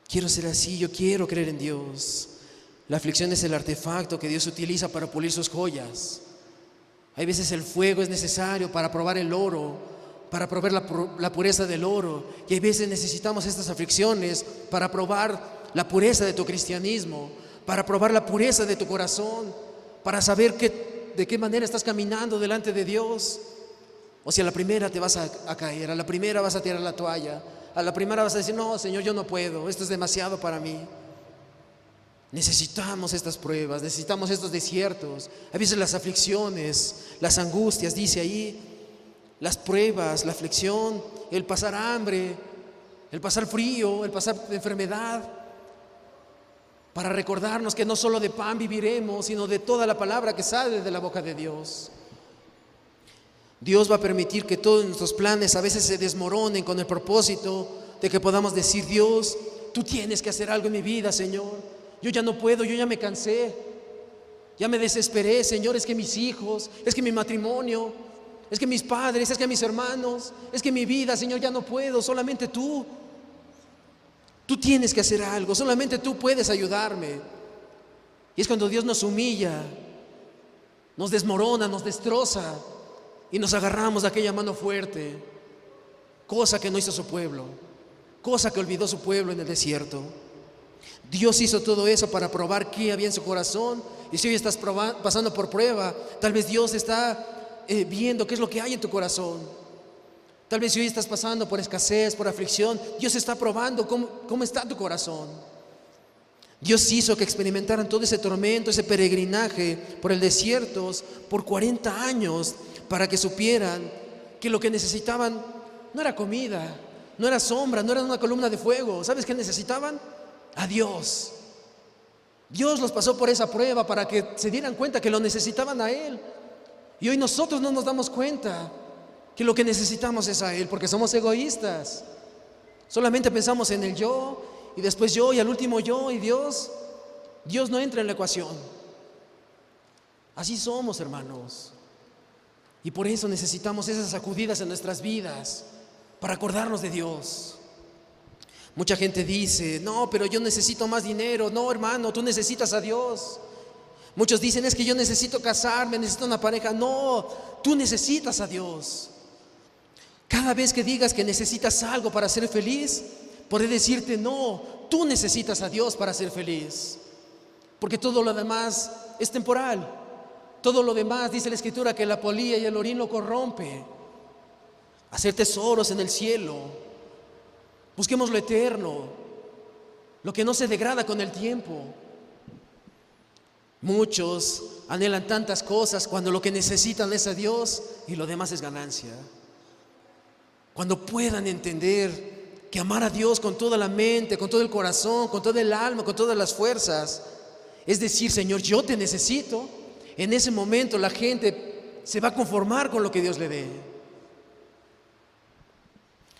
quiero ser así, yo quiero creer en Dios. La aflicción es el artefacto que Dios utiliza para pulir sus joyas. Hay veces el fuego es necesario para probar el oro, para probar la pureza del oro, y hay veces necesitamos estas aflicciones para probar la pureza de tu cristianismo, para probar la pureza de tu corazón, para saber de qué manera estás caminando delante de Dios. O si a la primera te vas a caer, a la primera vas a tirar la toalla, a la primera vas a decir: no, Señor, yo no puedo, esto es demasiado para mí. Necesitamos estas pruebas, necesitamos estos desiertos. A veces las aflicciones, las angustias, dice ahí, las pruebas, la aflicción, el pasar hambre, el pasar frío, el pasar enfermedad, para recordarnos que no solo de pan viviremos, sino de toda la palabra que sale de la boca de Dios. Dios va a permitir que todos nuestros planes a veces se desmoronen con el propósito de que podamos decir: Dios, tú tienes que hacer algo en mi vida, Señor. Yo ya no puedo, yo ya me cansé, ya me desesperé, Señor. Es que mis hijos, es que mi matrimonio, es que mis padres, es que mis hermanos, es que mi vida, Señor, ya no puedo. Solamente tú tienes que hacer algo, solamente tú puedes ayudarme. Y es cuando Dios nos humilla, nos desmorona, nos destroza, y nos agarramos de aquella mano fuerte, cosa que no hizo su pueblo, cosa que olvidó su pueblo en el desierto. Dios hizo todo eso para probar qué había en su corazón. Y si hoy estás pasando por prueba, tal vez Dios está viendo qué es lo que hay en tu corazón. Tal vez si hoy estás pasando por escasez, por aflicción, Dios está probando cómo está tu corazón. Dios hizo que experimentaran todo ese tormento, ese peregrinaje por el desierto por 40 años, para que supieran que lo que necesitaban no era comida, no era sombra, no era una columna de fuego. ¿Sabes qué necesitaban? A Dios. Dios los pasó por esa prueba para que se dieran cuenta que lo necesitaban a Él. Y hoy nosotros no nos damos cuenta que lo que necesitamos es a Él, porque somos egoístas. Solamente pensamos en el yo, y después yo, y al último yo, y Dios no entra en la ecuación. Así somos, hermanos. Y por eso necesitamos esas sacudidas en nuestras vidas, para acordarnos de Dios. Mucha gente dice: no, pero yo necesito más dinero. No, hermano, tú necesitas a Dios. Muchos dicen: es que yo necesito casarme, necesito una pareja. No, tú necesitas a Dios. Cada vez que digas que necesitas algo para ser feliz, podré decirte: no, tú necesitas a Dios para ser feliz. Porque todo lo demás es temporal. Todo lo demás, dice la Escritura, que la polilla y el orín lo corrompe. Hacer tesoros en el cielo. Busquemos lo eterno, lo que no se degrada con el tiempo. Muchos anhelan tantas cosas cuando lo que necesitan es a Dios y lo demás es ganancia. Cuando puedan entender que amar a Dios con toda la mente, con todo el corazón, con todo el alma, con todas las fuerzas, es decir: Señor, yo te necesito. En ese momento la gente se va a conformar con lo que Dios le dé.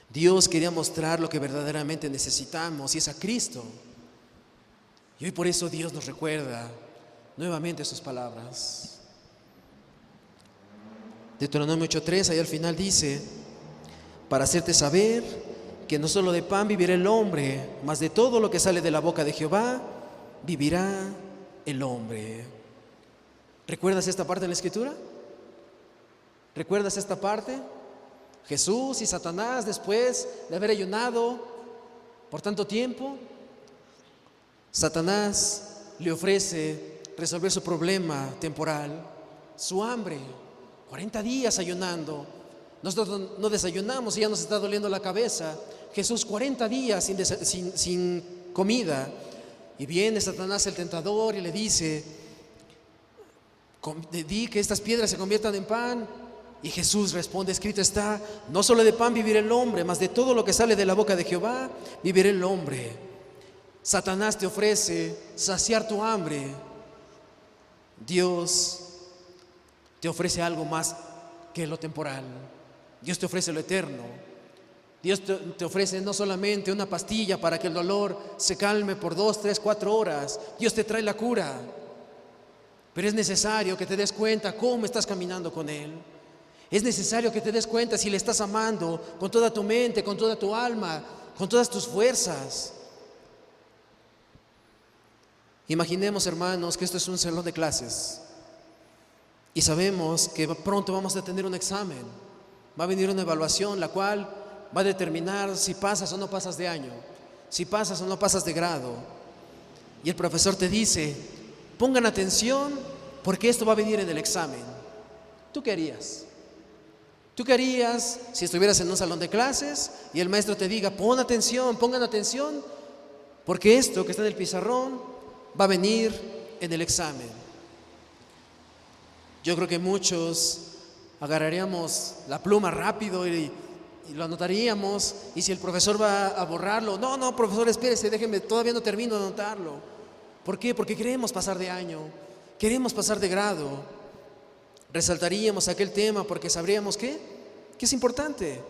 Dios quería mostrar lo que verdaderamente necesitamos, y es a Cristo. Y hoy por eso Dios nos recuerda nuevamente sus palabras. Deuteronomio 8:3, ahí al final dice: para hacerte saber que no solo de pan vivirá el hombre, mas de todo lo que sale de la boca de Jehová vivirá el hombre. ¿Recuerdas esta parte de la Escritura? ¿Recuerdas esta parte? Jesús y Satanás, después de haber ayunado por tanto tiempo, Satanás le ofrece resolver su problema temporal, su hambre. 40 días ayunando, Nosotros no desayunamos y ya nos está doliendo la cabeza. Jesús 40 días sin comida. Y viene Satanás el tentador y le dice: di que estas piedras se conviertan en pan. Y Jesús responde: escrito está, no solo de pan vivirá el hombre, mas de todo lo que sale de la boca de Jehová vivirá el hombre. Satanás te ofrece saciar tu hambre. Dios te ofrece algo más que lo temporal. Dios te ofrece lo eterno. Dios te ofrece no solamente una pastilla para que el dolor se calme por 2, 3, 4 horas. Dios te trae la cura. Pero es necesario que te des cuenta cómo estás caminando con Él. Es necesario que te des cuenta si le estás amando con toda tu mente, con toda tu alma, con todas tus fuerzas. Imaginemos, hermanos, que esto es un salón de clases y sabemos que pronto vamos a tener un examen. Va a venir una evaluación, la cual va a determinar si pasas o no pasas de año, si pasas o no pasas de grado. Y el profesor te dice: pongan atención porque esto va a venir en el examen. ¿Tú qué harías? ¿Tú qué harías si estuvieras en un salón de clases y el maestro te diga: pongan atención, porque esto que está en el pizarrón va a venir en el examen? Yo creo que muchos agarraríamos la pluma rápido y lo anotaríamos, y si el profesor va a borrarlo: no, profesor, espérese, déjeme, todavía no termino de anotarlo. ¿Por qué? Porque queremos pasar de año, queremos pasar de grado. Resaltaríamos aquel tema porque sabríamos que es importante.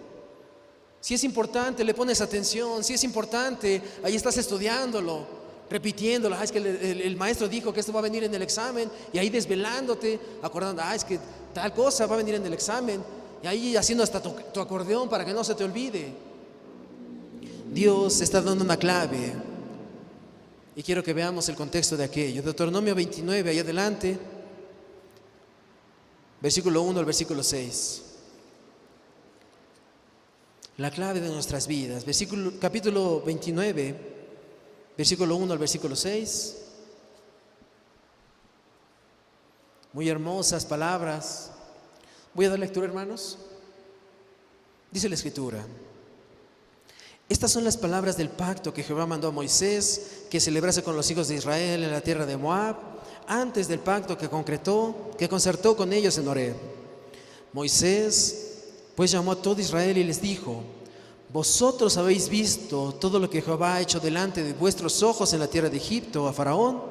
Si es importante, le pones atención. Si es importante, ahí estás estudiándolo, repitiéndolo. Es que el maestro dijo que esto va a venir en el examen, y ahí desvelándote, acordando: es que tal cosa va a venir en el examen, y ahí haciendo hasta tu acordeón para que no se te olvide. Dios está dando una clave, y quiero que veamos el contexto de aquello. Deuteronomio 29, ahí adelante, versículo 1 al versículo 6. La clave de nuestras vidas. Capítulo 29, versículo 1 al versículo 6. Muy hermosas palabras. Voy a dar lectura, hermanos. Dice la Escritura: estas son las palabras del pacto que Jehová mandó a Moisés que celebrase con los hijos de Israel en la tierra de Moab, antes del pacto que concertó con ellos en Horeb. Moisés pues llamó a todo Israel y les dijo: vosotros habéis visto todo lo que Jehová ha hecho delante de vuestros ojos en la tierra de Egipto, a Faraón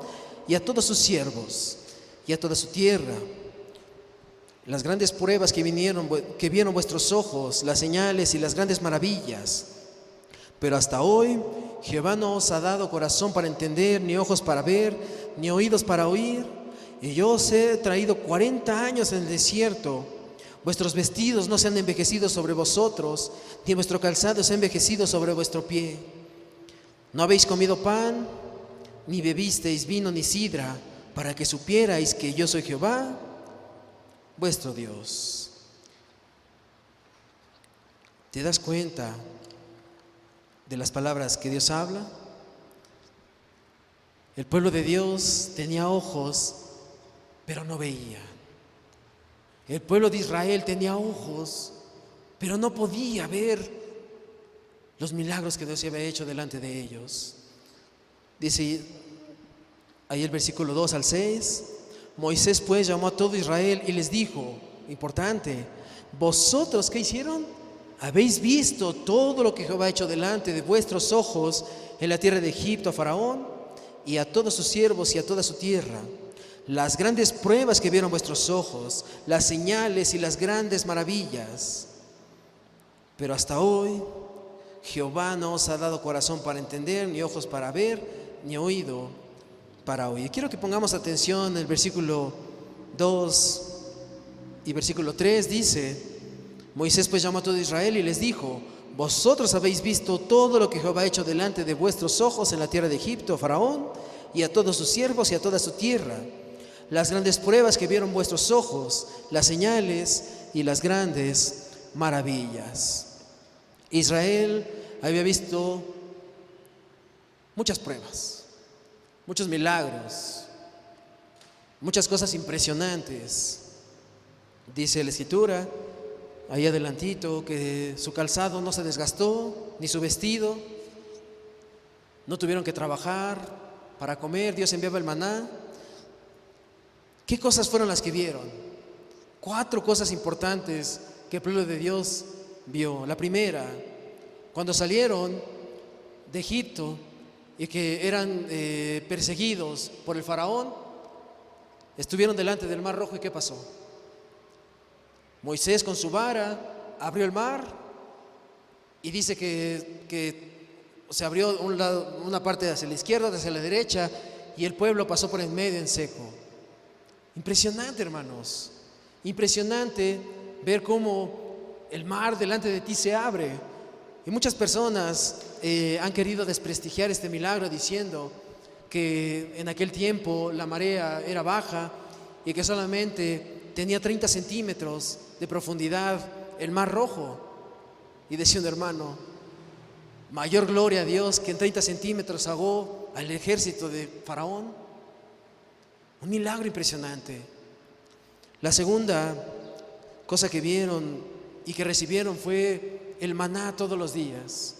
y a todos sus siervos y a toda su tierra, las grandes pruebas que vieron vuestros ojos, las señales y las grandes maravillas. Pero hasta hoy Jehová no os ha dado corazón para entender, ni ojos para ver, ni oídos para oír. Y yo os he traído 40 años en el desierto. Vuestros vestidos no se han envejecido sobre vosotros, ni vuestro calzado se ha envejecido sobre vuestro pie. No habéis comido pan, ni bebisteis vino ni sidra, para que supierais que yo soy Jehová, vuestro Dios. ¿Te das cuenta de las palabras que Dios habla? El pueblo de Dios tenía ojos, pero no veía. El pueblo de Israel tenía ojos, pero no podía ver los milagros que Dios había hecho delante de ellos. Dice ahí el versículo 2 al 6: Moisés pues llamó a todo Israel y les dijo, importante: ¿vosotros qué hicieron? Habéis visto todo lo que Jehová ha hecho delante de vuestros ojos en la tierra de Egipto, a Faraón y a todos sus siervos y a toda su tierra, las grandes pruebas que vieron vuestros ojos, las señales y las grandes maravillas. Pero hasta hoy Jehová no os ha dado corazón para entender, ni ojos para ver, ni oído para oír. Quiero que pongamos atención en el versículo 2 y versículo 3. Dice: Moisés pues llamó a todo Israel y les dijo: vosotros habéis visto todo lo que Jehová ha hecho delante de vuestros ojos en la tierra de Egipto, a Faraón y a todos sus siervos y a toda su tierra, las grandes pruebas que vieron vuestros ojos, las señales y las grandes maravillas. Israel había visto muchas pruebas, muchos milagros, muchas cosas impresionantes. Dice la Escritura ahí adelantito, que su calzado no se desgastó, ni su vestido. No tuvieron que trabajar para comer, Dios enviaba el maná. ¿Qué cosas fueron las que vieron? 4 cosas importantes que el pueblo de Dios vio. La primera, cuando salieron de Egipto y que eran perseguidos por el faraón, estuvieron delante del Mar Rojo. ¿Y qué pasó? Moisés con su vara abrió el mar y dice que se abrió una parte hacia la izquierda, hacia la derecha, y el pueblo pasó por en medio en seco. Impresionante, hermanos, impresionante ver cómo el mar delante de ti se abre. Y muchas personas han querido desprestigiar este milagro diciendo que en aquel tiempo la marea era baja y que solamente tenía 30 centímetros de profundidad el Mar Rojo. Y decía un hermano: mayor gloria a Dios que en 30 centímetros ahogó al ejército de Faraón. Un milagro impresionante. La segunda cosa que vieron y que recibieron fue el maná todos los días.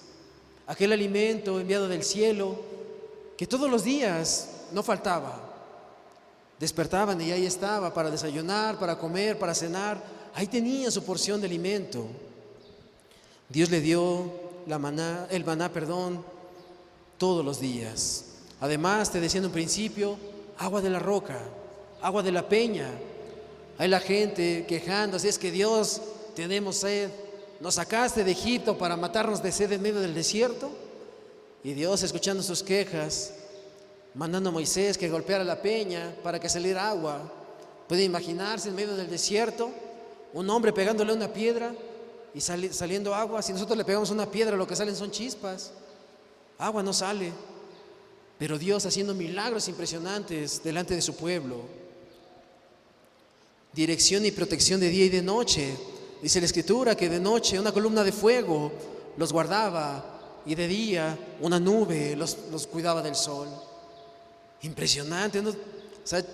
Aquel alimento enviado del cielo que todos los días no faltaba. Despertaban y ahí estaba para desayunar, para comer, para cenar. Ahí tenía su porción de alimento. Dios le dio el maná, todos los días. Además, te decía en un principio, agua de la roca, agua de la peña. Hay la gente quejándose: es que Dios, tenemos sed, nos sacaste de Egipto para matarnos de sed en medio del desierto. Y Dios, escuchando sus quejas, mandando a Moisés que golpeara la peña para que saliera agua. Puede imaginarse en medio del desierto un hombre pegándole una piedra y saliendo agua. Si nosotros le pegamos una piedra, lo que salen son chispas, agua no sale. Pero Dios haciendo milagros impresionantes delante de su pueblo. Dirección y protección de día y de noche. Dice la Escritura que de noche una columna de fuego los guardaba y de día una nube los cuidaba del sol. Impresionante, ¿no? O sea,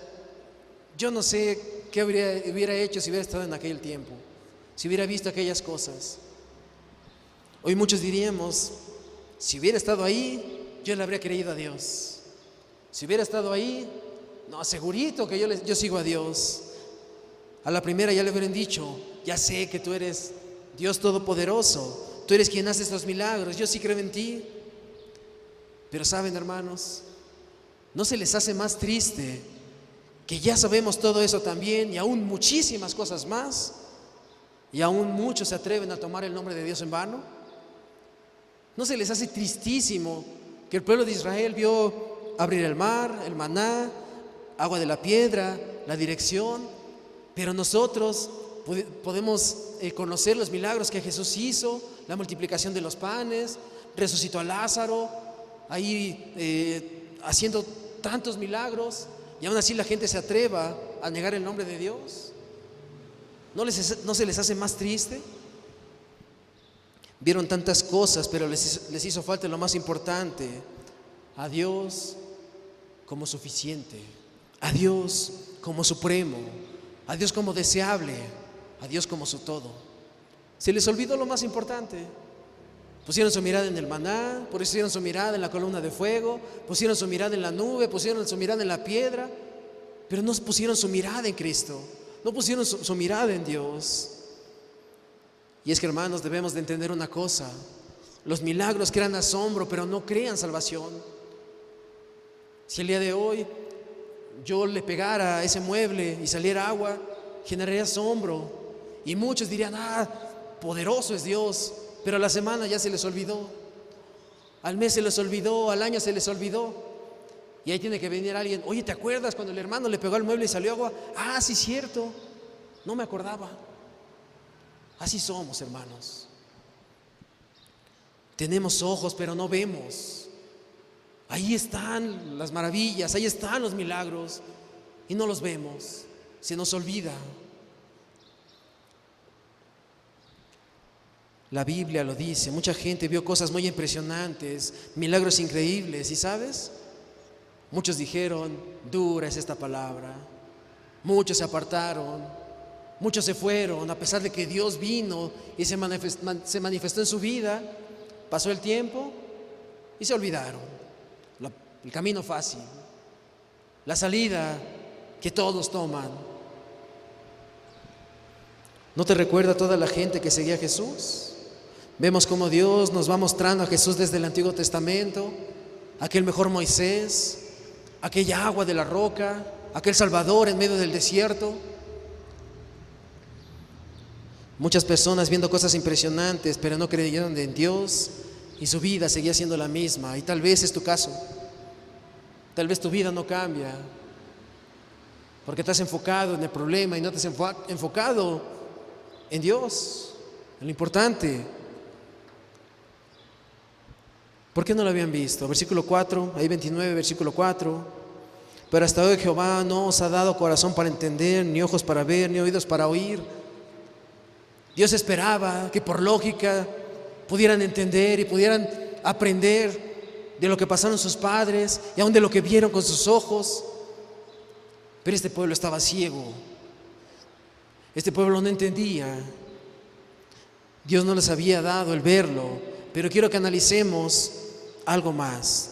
yo no sé qué hubiera hecho si hubiera estado en aquel tiempo, si hubiera visto aquellas cosas. Hoy muchos diríamos: si hubiera estado ahí, yo le habría creído a Dios. Si hubiera estado ahí, no, segurito que yo sigo a Dios. A la primera ya le hubieran dicho: ya sé que tú eres Dios Todopoderoso, tú eres quien hace estos milagros, yo sí creo en ti. Pero saben, hermanos, ¿no se les hace más triste que ya sabemos todo eso también y aún muchísimas cosas más? Y aún muchos se atreven a tomar el nombre de Dios en vano. ¿No se les hace tristísimo que el pueblo de Israel vio abrir el mar, el maná, agua de la piedra, la dirección? Pero nosotros podemos conocer los milagros que Jesús hizo, la multiplicación de los panes, resucitó a Lázaro, ahí haciendo tantos milagros, y aún así la gente se atreva a negar el nombre de Dios. ¿No se les hace más triste? Vieron tantas cosas, pero les hizo falta lo más importante: a Dios como suficiente, a Dios como supremo, a Dios como deseable, a Dios como su todo. Se les olvidó lo más importante. Pusieron su mirada en el maná, pusieron su mirada en la columna de fuego, pusieron su mirada en la nube, pusieron su mirada en la piedra, pero no pusieron su mirada en Cristo, no pusieron su mirada en Dios. Y es que, hermanos, debemos de entender una cosa: los milagros crean asombro, pero no crean salvación. Si el día de hoy yo le pegara a ese mueble y saliera agua, generaría asombro, y muchos dirían: poderoso es Dios. Pero a la semana ya se les olvidó, al mes se les olvidó, al año se les olvidó. Y ahí tiene que venir alguien: oye, ¿te acuerdas cuando el hermano le pegó al mueble y salió agua? Sí, cierto, no me acordaba. Así somos, hermanos. Tenemos ojos, pero no vemos. Ahí están las maravillas, ahí están los milagros, y no los vemos, se nos olvida. La Biblia lo dice, mucha gente vio cosas muy impresionantes, milagros increíbles, y ¿sabes? Muchos dijeron: dura es esta palabra. Muchos se apartaron, Muchos se fueron, a pesar de que Dios vino y se manifestó en su vida. Pasó el tiempo y se olvidaron. El camino fácil, la salida que todos toman. ¿No te recuerda toda la gente que seguía a Jesús? Vemos cómo Dios nos va mostrando a Jesús desde el Antiguo Testamento, aquel mejor Moisés, aquella agua de la roca, aquel Salvador en medio del desierto. Muchas personas viendo cosas impresionantes, pero no creyeron en Dios y su vida seguía siendo la misma. Y tal vez es tu caso. Tal vez tu vida no cambia porque te has enfocado en el problema y no te has enfocado en Dios, en lo importante. ¿Por qué no lo habían visto? Versículo 4, ahí 29, versículo 4. Pero hasta hoy Jehová no os ha dado corazón para entender, ni ojos para ver, ni oídos para oír. Dios esperaba que por lógica pudieran entender y pudieran aprender de lo que pasaron sus padres y aún de lo que vieron con sus ojos. Pero este pueblo estaba ciego. Este pueblo no entendía. Dios no les había dado el verlo. Pero quiero que analicemos algo más.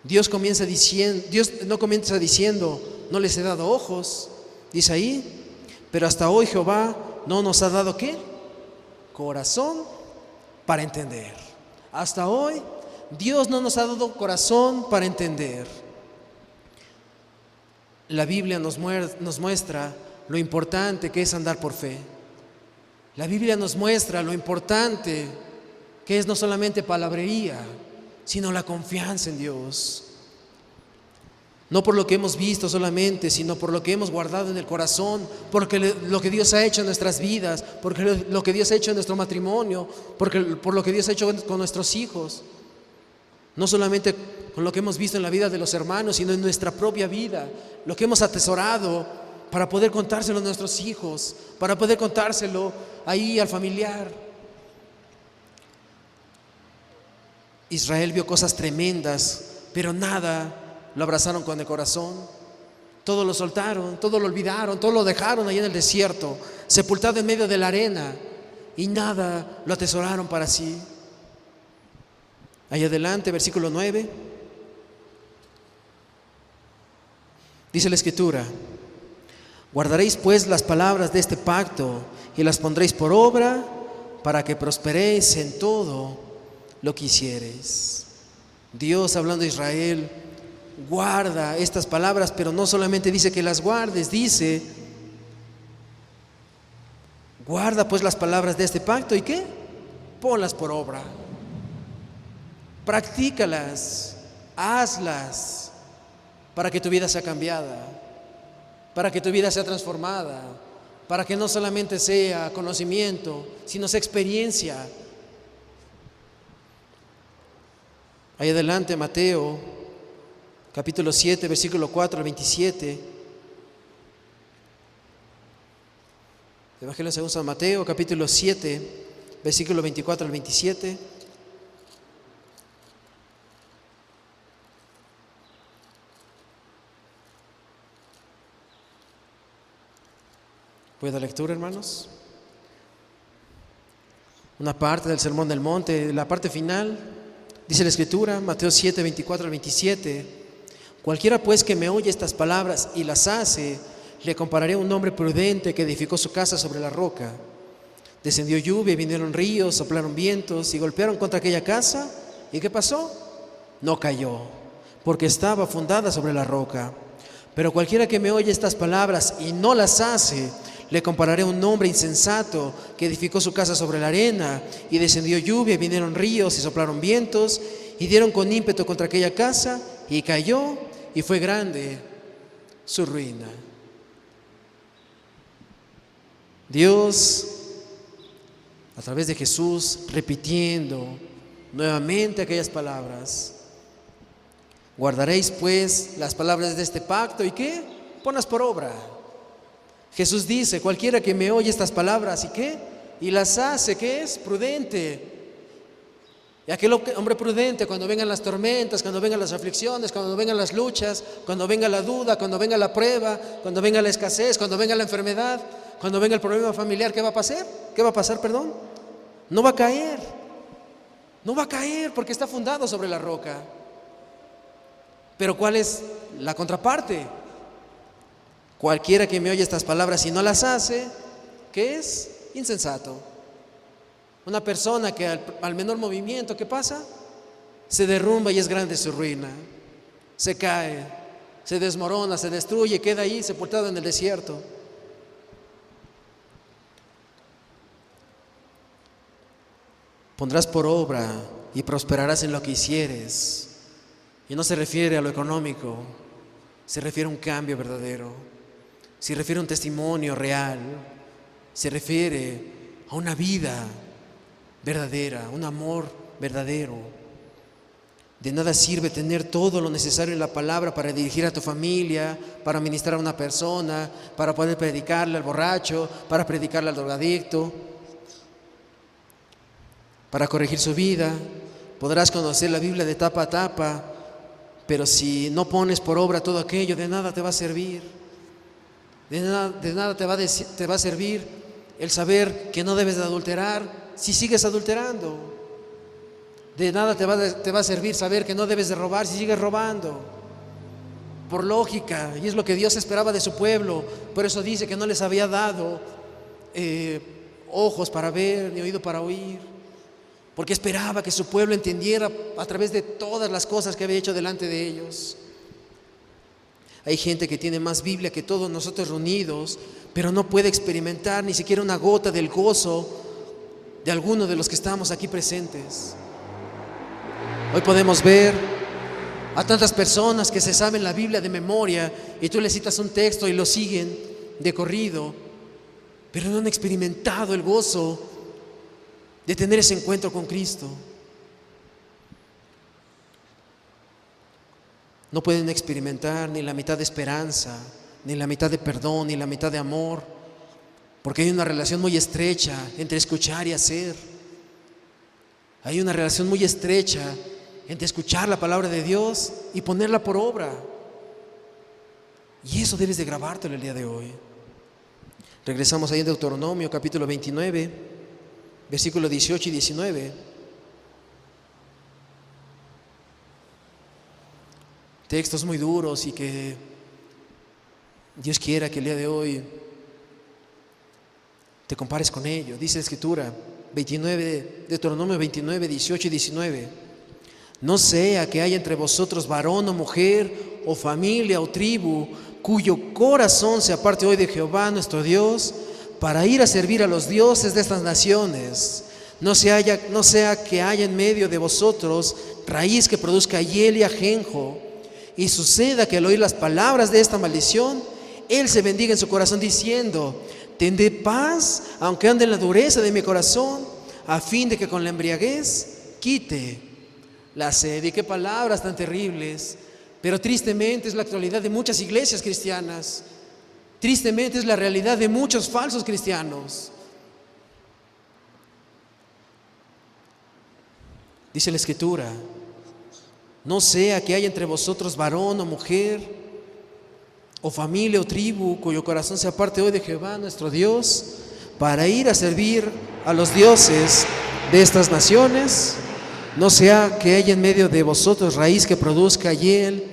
Dios no comienza diciendo, no les he dado ojos. Dice ahí, pero hasta hoy Jehová no nos ha dado ¿qué? Corazón para entender. Hasta hoy Dios no nos ha dado corazón para entender. La Biblia nos muestra lo importante que es andar por fe. La Biblia nos muestra lo importante que es no solamente palabrería, sino la confianza en Dios. No por lo que hemos visto solamente, sino por lo que hemos guardado en el corazón, porque lo que Dios ha hecho en nuestras vidas, porque lo que Dios ha hecho en nuestro matrimonio, por lo que Dios ha hecho con nuestros hijos. No solamente con lo que hemos visto en la vida de los hermanos, sino en nuestra propia vida, lo que hemos atesorado para poder contárselo a nuestros hijos, para poder contárselo ahí al familiar. Israel vio cosas tremendas, pero nada lo abrazaron con el corazón. Todo lo soltaron, todo lo olvidaron, todo lo dejaron ahí en el desierto, sepultado en medio de la arena, y nada lo atesoraron para sí. Ahí adelante, versículo 9. Dice la Escritura: guardaréis pues las palabras de este pacto y las pondréis por obra para que prosperéis en todo lo que hiciereis. Dios, hablando a Israel, guarda estas palabras, pero no solamente dice que las guardes, dice: guarda pues las palabras de este pacto, ¿y qué? Ponlas por obra, practícalas, hazlas, para que tu vida sea cambiada, para que tu vida sea transformada, para que no solamente sea conocimiento, sino sea experiencia. Ahí adelante, Mateo, capítulo 7, versículo 4 al 27. Evangelio según San Mateo, capítulo 7, versículo 24 al 27. ¿Puede dar lectura, hermanos? Una parte del Sermón del Monte, la parte final. Dice la Escritura, Mateo 7, 24 al 27: cualquiera pues que me oye estas palabras y las hace, le compararé a un hombre prudente que edificó su casa sobre la roca. Descendió lluvia, vinieron ríos, soplaron vientos y golpearon contra aquella casa. ¿Y qué pasó? No cayó, porque estaba fundada sobre la roca. Pero cualquiera que me oye estas palabras y no las hace, le compararé a un hombre insensato que edificó su casa sobre la arena, y descendió lluvia, vinieron ríos y soplaron vientos, y dieron con ímpetu contra aquella casa, y cayó, y fue grande su ruina. Dios, a través de Jesús, repitiendo nuevamente aquellas palabras: guardaréis pues las palabras de este pacto, ¿y qué? Ponlas por obra. Jesús dice: cualquiera que me oye estas palabras, ¿y qué? Y las hace, ¿qué es? Prudente. Y aquel hombre prudente, cuando vengan las tormentas, cuando vengan las aflicciones, cuando vengan las luchas, cuando venga la duda, cuando venga la prueba, cuando venga la escasez, cuando venga la enfermedad, cuando venga el problema familiar, ¿qué va a pasar? ¿Qué va a pasar, perdón? No va a caer. No va a caer porque está fundado sobre la roca. Pero ¿cuál es la contraparte? Cualquiera que me oye estas palabras y no las hace, ¿qué es? Insensato. Una persona que al menor movimiento, ¿qué pasa? Se derrumba y es grande su ruina. Se cae, se desmorona, se destruye, queda ahí sepultado en el desierto. Pondrás por obra y prosperarás en lo que hicieres. Y no se refiere a lo económico, se refiere a un cambio verdadero, se refiere a un testimonio real, se refiere a una vida verdadera, un amor verdadero. De nada sirve tener todo lo necesario en la palabra para dirigir a tu familia, para ministrar a una persona, para poder predicarle al borracho, para predicarle al drogadicto, para corregir su vida. Podrás conocer la Biblia de tapa a tapa, pero si no pones por obra todo aquello, de nada te va a servir. De nada te va a servir el saber que no debes de adulterar si sigues adulterando. De nada te va a servir saber que no debes de robar si sigues robando. Por lógica, y es lo que Dios esperaba de su pueblo. Por eso dice que no les había dado ojos para ver ni oído para oír, porque esperaba que su pueblo entendiera a través de todas las cosas que había hecho delante de ellos. Hay gente que tiene más Biblia que todos nosotros reunidos, pero no puede experimentar ni siquiera una gota del gozo de alguno de los que estamos aquí presentes. Hoy podemos ver a tantas personas que se saben la Biblia de memoria y tú les citas un texto y lo siguen de corrido, pero no han experimentado el gozo de tener ese encuentro con Cristo. No pueden experimentar ni la mitad de esperanza, ni la mitad de perdón, ni la mitad de amor, porque hay una relación muy estrecha entre escuchar y hacer. Hay una relación muy estrecha entre escuchar la palabra de Dios y ponerla por obra. Y eso debes de grabártelo el día de hoy. Regresamos ahí en Deuteronomio capítulo 29, versículos 18 y 19. Textos muy duros y que Dios quiera que el día de hoy te compares con ellos. Dice la Escritura, Deuteronomio 29, 18 y 19. No sea que haya entre vosotros varón o mujer, o familia o tribu, cuyo corazón se aparte hoy de Jehová nuestro Dios, para ir a servir a los dioses de estas naciones. No sea que haya en medio de vosotros raíz que produzca hiel y ajenjo, y suceda que al oír las palabras de esta maldición, él se bendiga en su corazón diciendo: tendré paz, aunque ande en la dureza de mi corazón, a fin de que con la embriaguez quite la sed. Y qué palabras tan terribles, pero tristemente es la actualidad de muchas iglesias cristianas. Tristemente es la realidad de muchos falsos cristianos. Dice la Escritura: no sea que haya entre vosotros varón o mujer, o familia o tribu, cuyo corazón se aparte hoy de Jehová nuestro Dios, para ir a servir a los dioses de estas naciones. No sea que haya en medio de vosotros raíz que produzca hiel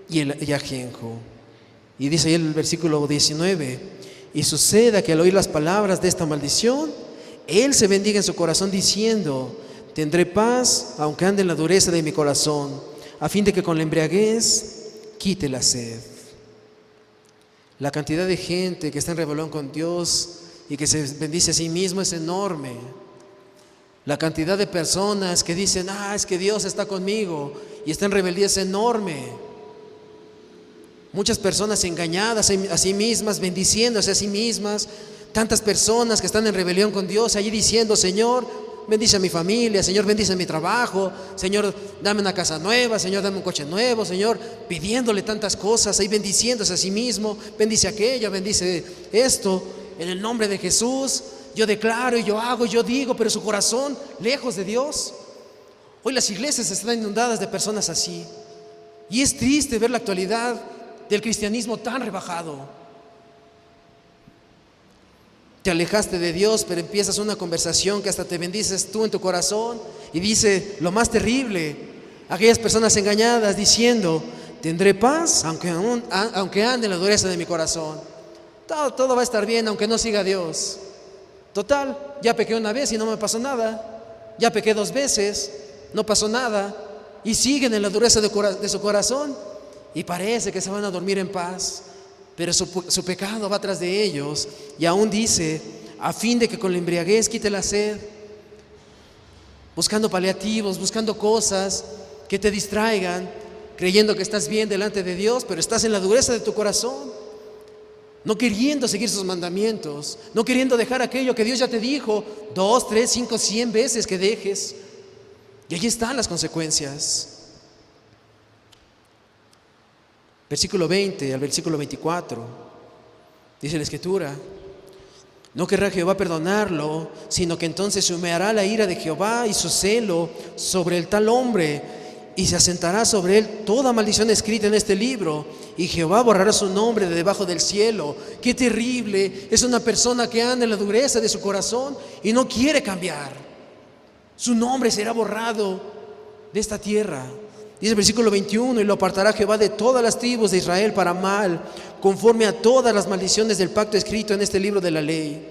y ajenjo. Y dice ahí el versículo 19: y suceda que al oír las palabras de esta maldición, él se bendiga en su corazón diciendo: tendré paz, aunque ande en la dureza de mi corazón, a fin de que con la embriaguez quite la sed. La cantidad de gente que está en rebelión con Dios y que se bendice a sí mismo es enorme. La cantidad de personas que dicen: es que Dios está conmigo, y está en rebeldía, es enorme. Muchas personas engañadas a sí mismas, bendiciéndose a sí mismas. Tantas personas que están en rebelión con Dios, allí diciendo: Señor, bendice a mi familia, Señor, bendice mi trabajo, Señor, dame una casa nueva, Señor, dame un coche nuevo, Señor, pidiéndole tantas cosas, ahí bendiciéndose a sí mismo. Bendice aquello, bendice esto, en el nombre de Jesús. Yo declaro y yo hago y yo digo, pero su corazón lejos de Dios. Hoy las iglesias están inundadas de personas así, y es triste ver la actualidad del cristianismo tan rebajado. Te alejaste de Dios, pero empiezas una conversación que hasta te bendices tú en tu corazón y dice lo más terrible, aquellas personas engañadas diciendo: tendré paz aunque ande en la dureza de mi corazón. Todo va a estar bien aunque no siga a Dios. Total, ya pequé una vez y no me pasó nada. Ya pequé 2 veces, no pasó nada. Y siguen en la dureza de su corazón y parece que se van a dormir en paz. Pero su pecado va tras de ellos, y aún dice: a fin de que con la embriaguez quite la sed. Buscando paliativos, buscando cosas que te distraigan, creyendo que estás bien delante de Dios, pero estás en la dureza de tu corazón, no queriendo seguir sus mandamientos, no queriendo dejar aquello que Dios ya te dijo 2, 3, 5, 100 veces que dejes. Y allí están las consecuencias. Versículo 20 al versículo 24, dice la Escritura: no querrá Jehová perdonarlo, sino que entonces se humeará la ira de Jehová y su celo sobre el tal hombre, y se asentará sobre él toda maldición escrita en este libro, y Jehová borrará su nombre de debajo del cielo. ¡Qué terrible! Es una persona que anda en la dureza de su corazón y no quiere cambiar. Su nombre será borrado de esta tierra. Dice el versículo 21: y lo apartará Jehová de todas las tribus de Israel para mal, conforme a todas las maldiciones del pacto escrito en este libro de la ley.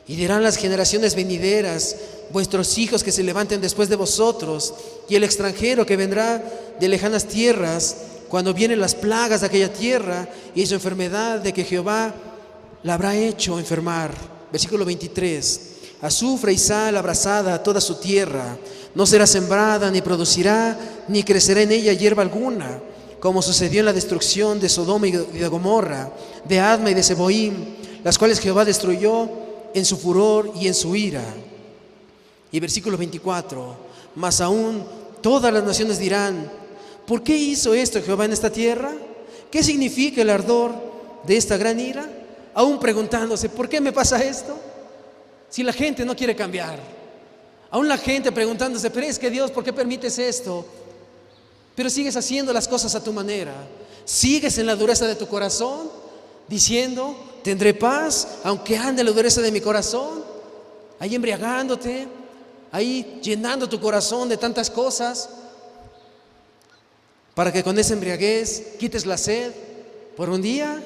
Y dirán las generaciones venideras: vuestros hijos que se levanten después de vosotros, y el extranjero que vendrá de lejanas tierras, cuando vienen las plagas de aquella tierra y su enfermedad, de que Jehová la habrá hecho enfermar. Versículo 23: azufre y sal abrasada a toda su tierra, no será sembrada, ni producirá, ni crecerá en ella hierba alguna, como sucedió en la destrucción de Sodoma y de Gomorra, de Adma y de Seboim, las cuales Jehová destruyó en su furor y en su ira. Y versículo 24: mas aún todas las naciones dirán: ¿por qué hizo esto Jehová en esta tierra? ¿Qué significa el ardor de esta gran ira? Aún preguntándose: ¿por qué me pasa esto? Si la gente no quiere cambiar. Aún la gente preguntándose: pero es que Dios, ¿por qué permites esto? Pero sigues haciendo las cosas a tu manera. Sigues en la dureza de tu corazón, diciendo: tendré paz aunque ande en la dureza de mi corazón. Ahí embriagándote, ahí llenando tu corazón de tantas cosas, para que con esa embriaguez quites la sed por un día,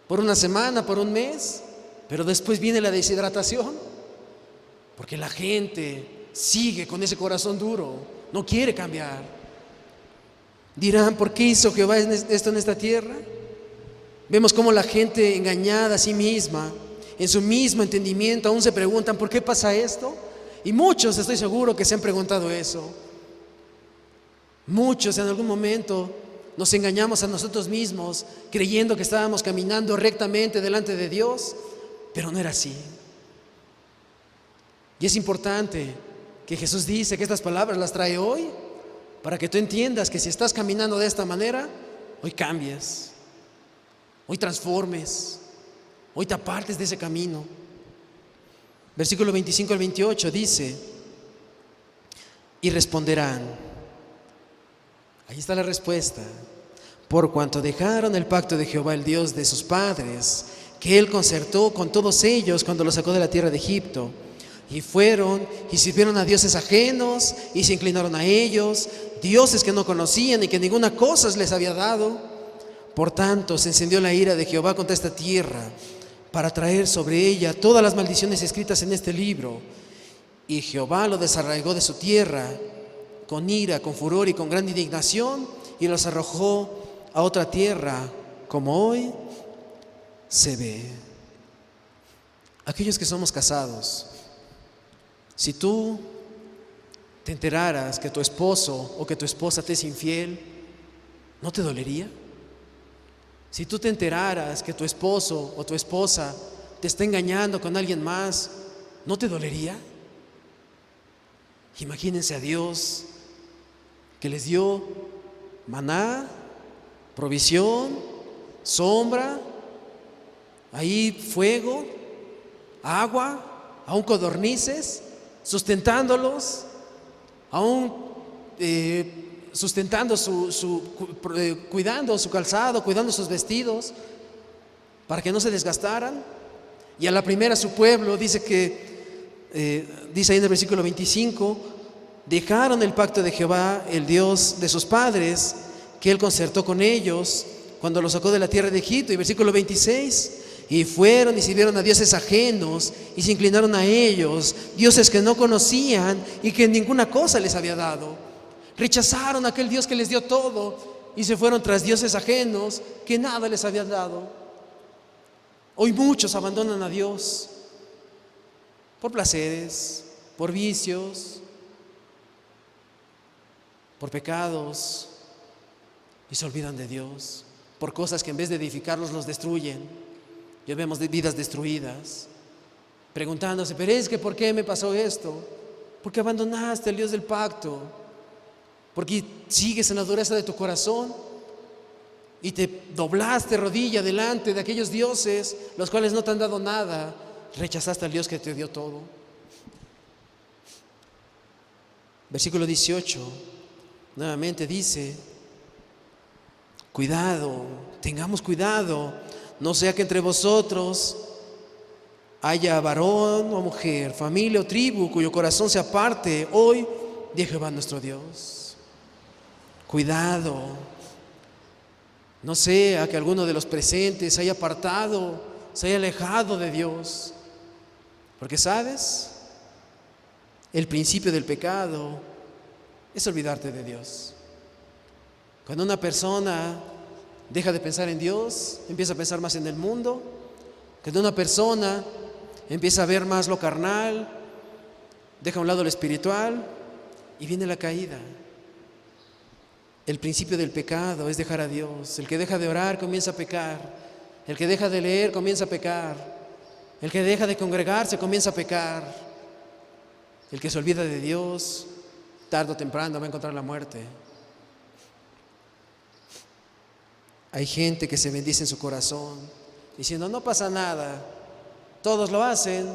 por una semana, por un mes. Pero después viene la deshidratación, porque la gente sigue con ese corazón duro, no quiere cambiar. Dirán: ¿por qué hizo Jehová esto en esta tierra? Vemos cómo la gente, engañada a sí misma, en su mismo entendimiento, aún se preguntan: ¿por qué pasa esto? Y muchos, estoy seguro, que se han preguntado eso. Muchos en algún momento nos engañamos a nosotros mismos, creyendo que estábamos caminando rectamente delante de Dios, pero no era así. Y es importante que Jesús dice que estas palabras las trae hoy, para que tú entiendas que si estás caminando de esta manera, hoy cambies, hoy transformes, hoy te apartes de ese camino. Versículo 25 al 28 dice: y responderán, ahí está la respuesta: por cuanto dejaron el pacto de Jehová, el Dios de sus padres, que Él concertó con todos ellos cuando los sacó de la tierra de Egipto, y fueron y sirvieron a dioses ajenos y se inclinaron a ellos, dioses que no conocían y que ninguna cosa les había dado. Por tanto se encendió la ira de Jehová contra esta tierra, para traer sobre ella todas las maldiciones escritas en este libro. Y Jehová lo desarraigó de su tierra con ira, con furor y con gran indignación, y los arrojó a otra tierra, como hoy se ve. Aquellos que somos casados, si tú te enteraras que tu esposo o que tu esposa te es infiel, ¿no te dolería? Si tú te enteraras que tu esposo o tu esposa te está engañando con alguien más, ¿no te dolería? Imagínense a Dios, que les dio maná, provisión, sombra, ahí fuego, agua, aún codornices, sustentándolos, aún sustentando cuidando su calzado, cuidando sus vestidos, para que no se desgastaran. Y a la primera su pueblo, dice ahí en el versículo 25, dejaron el pacto de Jehová, el Dios de sus padres, que Él concertó con ellos cuando los sacó de la tierra de Egipto. Y versículo 26, y fueron y sirvieron a dioses ajenos y se inclinaron a ellos, dioses que no conocían y que ninguna cosa les había dado. Rechazaron a aquel Dios que les dio todo y se fueron tras dioses ajenos que nada les había dado. Hoy muchos abandonan a Dios por placeres, por vicios, por pecados, y se olvidan de Dios, por cosas que en vez de edificarlos los destruyen. Ya vemos vidas destruidas, preguntándose, pero es que ¿por qué me pasó esto? Porque abandonaste al Dios del pacto, porque sigues en la dureza de tu corazón y te doblaste rodilla delante de aquellos dioses, los cuales no te han dado nada. Rechazaste al Dios que te dio todo. Versículo 18, nuevamente dice, cuidado, tengamos cuidado, no sea que entre vosotros haya varón o mujer, familia o tribu, cuyo corazón se aparte hoy de Jehová nuestro Dios. Cuidado, no sea que alguno de los presentes se haya apartado, se haya alejado de Dios. Porque ¿sabes? El principio del pecado es olvidarte de Dios. Cuando una persona deja de pensar en Dios, empieza a pensar más en el mundo. Cuando una persona empieza a ver más lo carnal, deja a un lado lo espiritual y viene la caída. El principio del pecado es dejar a Dios. El que deja de orar comienza a pecar. El que deja de leer comienza a pecar. El que deja de congregarse comienza a pecar. El que se olvida de Dios, tarde o temprano va a encontrar la muerte. Hay gente que se bendice en su corazón, diciendo, no pasa nada, todos lo hacen,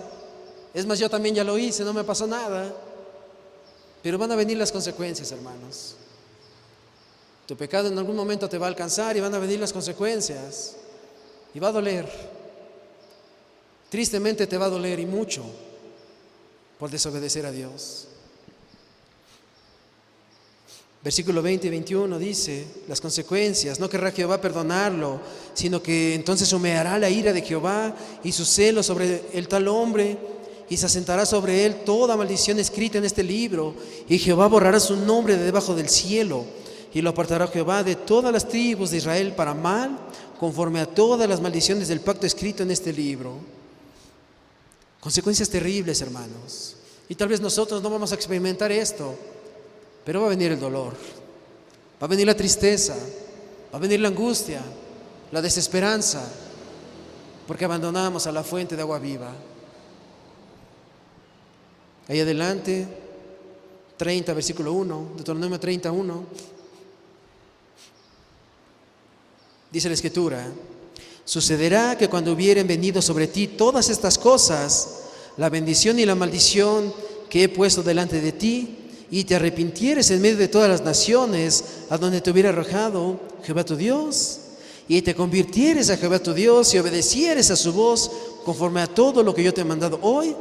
es más, yo también ya lo hice, no me pasó nada. Pero van a venir las consecuencias, hermanos. Tu pecado en algún momento te va a alcanzar y van a venir las consecuencias. Y va a doler. Tristemente te va a doler y mucho por desobedecer a Dios. Versículo 20 y 21 dice, las consecuencias, no querrá Jehová perdonarlo, sino que entonces humeará la ira de Jehová y su celo sobre el tal hombre, y se asentará sobre él toda maldición escrita en este libro, y Jehová borrará su nombre de debajo del cielo, y lo apartará Jehová de todas las tribus de Israel para mal, conforme a todas las maldiciones del pacto escrito en este libro. Consecuencias terribles, hermanos. Y tal vez nosotros no vamos a experimentar esto, pero va a venir el dolor, va a venir la tristeza, va a venir la angustia, la desesperanza, porque abandonamos a la fuente de agua viva. Ahí adelante, 30, versículo 1, Deuteronomio 31, dice la Escritura, sucederá que cuando hubieren venido sobre ti todas estas cosas, la bendición y la maldición que he puesto delante de ti, y te arrepintieres en medio de todas las naciones a donde te hubiera arrojado Jehová tu Dios, y te convirtieres a Jehová tu Dios y obedecieres a su voz conforme a todo lo que yo te he mandado hoy,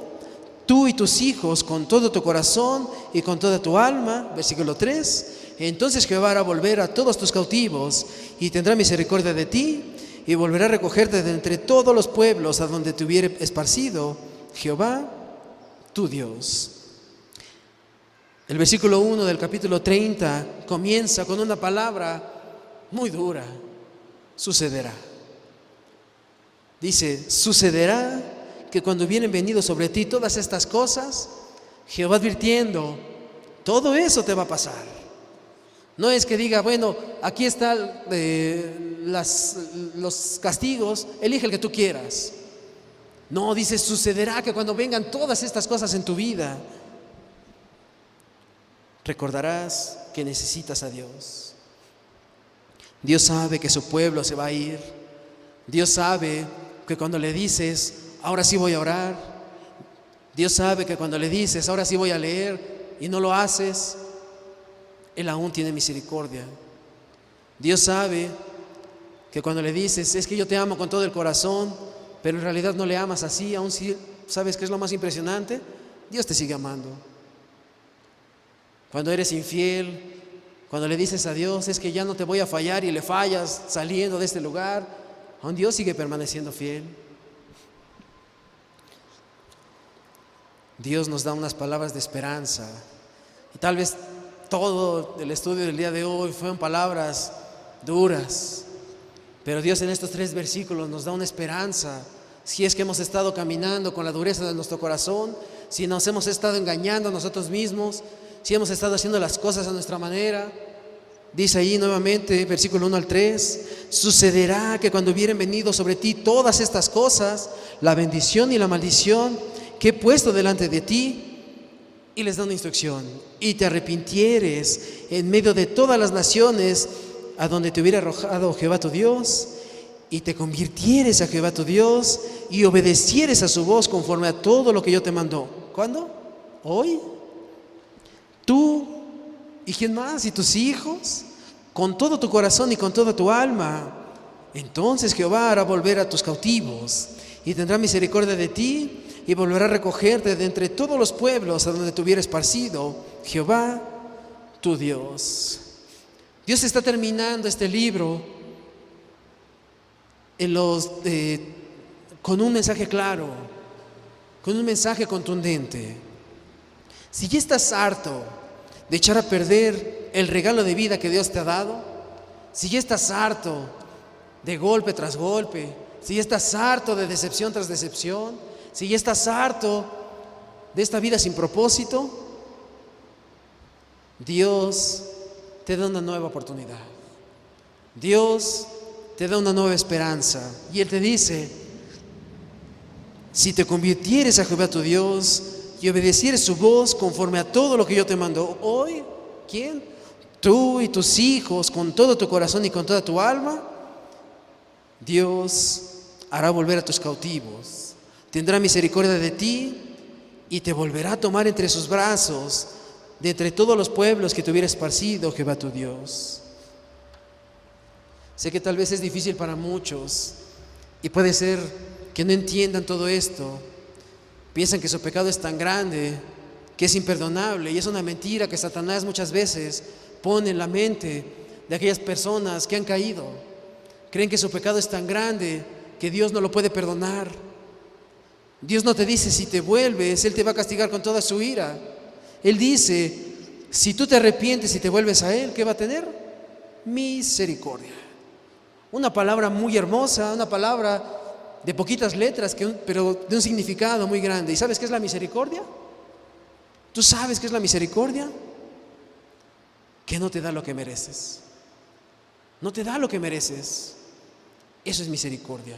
tú y tus hijos con todo tu corazón y con toda tu alma, versículo 3, entonces Jehová hará volver a todos tus cautivos y tendrá misericordia de ti y volverá a recogerte de entre todos los pueblos a donde te hubiere esparcido Jehová tu Dios. El versículo 1 del capítulo 30 comienza con una palabra muy dura, sucederá. Dice, sucederá que cuando vienen venidos sobre ti todas estas cosas, Jehová advirtiendo, todo eso te va a pasar. No es que diga, bueno, aquí están los castigos, elige el que tú quieras. No, dice, sucederá que cuando vengan todas estas cosas en tu vida, recordarás que necesitas a Dios. Dios sabe que su pueblo se va a ir. Dios sabe que cuando le dices, ahora sí voy a orar. Dios sabe que cuando le dices, ahora sí voy a leer, y no lo haces, Él aún tiene misericordia. Dios sabe que cuando le dices, es que yo te amo con todo el corazón, pero en realidad no le amas así, aún si sabes que es lo más impresionante, Dios te sigue amando. Cuando eres infiel, cuando le dices a Dios, es que ya no te voy a fallar, y le fallas saliendo de este lugar, aún Dios sigue permaneciendo fiel. Dios nos da unas palabras de esperanza, y tal vez todo el estudio del día de hoy fueron palabras duras, pero Dios en estos 3 versículos nos da una esperanza. Si es que hemos estado caminando con la dureza de nuestro corazón, si nos hemos estado engañando a nosotros mismos, si hemos estado haciendo las cosas a nuestra manera, dice ahí nuevamente, versículo 1 al 3, sucederá que cuando hubieren venido sobre ti todas estas cosas, la bendición y la maldición que he puesto delante de ti, y les da una instrucción, y te arrepintieres en medio de todas las naciones a donde te hubiera arrojado Jehová tu Dios, y te convirtieres a Jehová tu Dios, y obedecieres a su voz conforme a todo lo que yo te mandó. ¿Cuándo? ¿Hoy? Tú, ¿y quién más? ¿Y tus hijos? Con todo tu corazón y con toda tu alma. Entonces Jehová hará volver a tus cautivos, y tendrá misericordia de ti, y volverá a recogerte de entre todos los pueblos a donde te hubiera esparcido Jehová tu Dios. Dios está terminando este libro con un mensaje claro, con un mensaje contundente. Si ya estás harto de echar a perder el regalo de vida que Dios te ha dado, si ya estás harto de golpe tras golpe, si ya estás harto de decepción tras decepción, si ya estás harto de esta vida sin propósito, Dios te da una nueva oportunidad. Dios te da una nueva esperanza. Y Él te dice, si te convirtieres a Jehová tu Dios y obedecieres su voz conforme a todo lo que yo te mando hoy, ¿quién? Tú y tus hijos, con todo tu corazón y con toda tu alma, Dios hará volver a tus cautivos. Tendrá misericordia de ti y te volverá a tomar entre sus brazos, de entre todos los pueblos que te hubiera esparcido Jehová tu Dios. Sé que tal vez es difícil para muchos y puede ser que no entiendan todo esto. Piensan que su pecado es tan grande, que es imperdonable, y es una mentira que Satanás muchas veces pone en la mente de aquellas personas que han caído. Creen que su pecado es tan grande que Dios no lo puede perdonar. Dios no te dice, si te vuelves, Él te va a castigar con toda su ira. Él dice, si tú te arrepientes y te vuelves a Él, ¿qué va a tener? Misericordia. Una palabra muy hermosa, una palabra de poquitas letras, pero de un significado muy grande. ¿Y sabes qué es la misericordia? ¿Tú sabes qué es la misericordia? Que no te da lo que mereces. No te da lo que mereces. Eso es misericordia.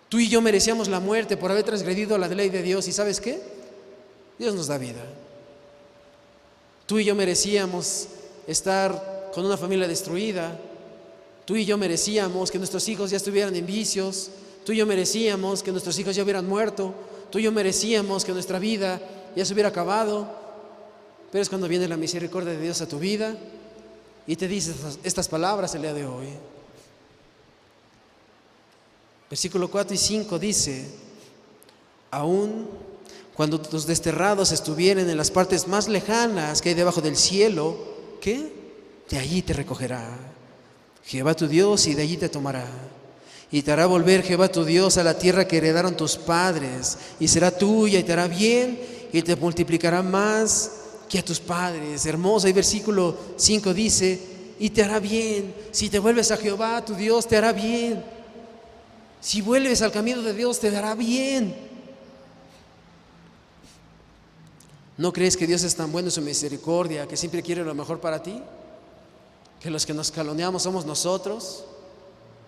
Tú y yo merecíamos la muerte por haber transgredido la ley de Dios. ¿Y sabes qué? Dios nos da vida. Tú y yo merecíamos estar con una familia destruida. Tú y yo merecíamos que nuestros hijos ya estuvieran en vicios. Tú y yo merecíamos que nuestros hijos ya hubieran muerto. Tú y yo merecíamos que nuestra vida ya se hubiera acabado. Pero es cuando viene la misericordia de Dios a tu vida y te dice estas palabras el día de hoy. Versículo 4 y 5 dice, aún cuando tus desterrados estuvieren en las partes más lejanas que hay debajo del cielo, ¿qué? De allí te recogerá Jehová tu Dios, y de allí te tomará. Y te hará volver Jehová tu Dios a la tierra que heredaron tus padres, y será tuya, y te hará bien, y te multiplicará más que a tus padres. Hermoso. Y versículo 5 dice, y te hará bien. Si te vuelves a Jehová tu Dios, te hará bien. Si vuelves al camino de Dios, te dará bien. ¿No crees que Dios es tan bueno en su misericordia, que siempre quiere lo mejor para ti? Que los que nos calumniamos somos nosotros,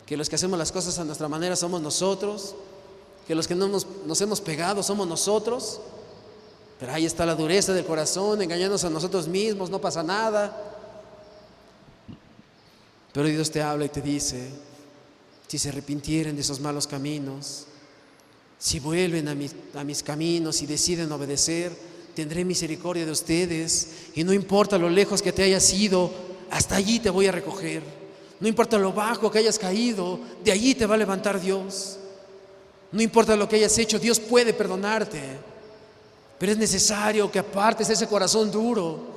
que los que hacemos las cosas a nuestra manera somos nosotros, que los que no nos hemos pegado somos nosotros. Pero ahí está la dureza del corazón, engañándonos a nosotros mismos, no pasa nada. Pero Dios te habla y te dice, si se arrepintieren de esos malos caminos, si vuelven a mis caminos y deciden obedecer, tendré misericordia de ustedes, y no importa lo lejos que te hayas ido, hasta allí te voy a recoger. No importa lo bajo que hayas caído, de allí te va a levantar Dios. No importa lo que hayas hecho, Dios puede perdonarte. Pero es necesario que apartes ese corazón duro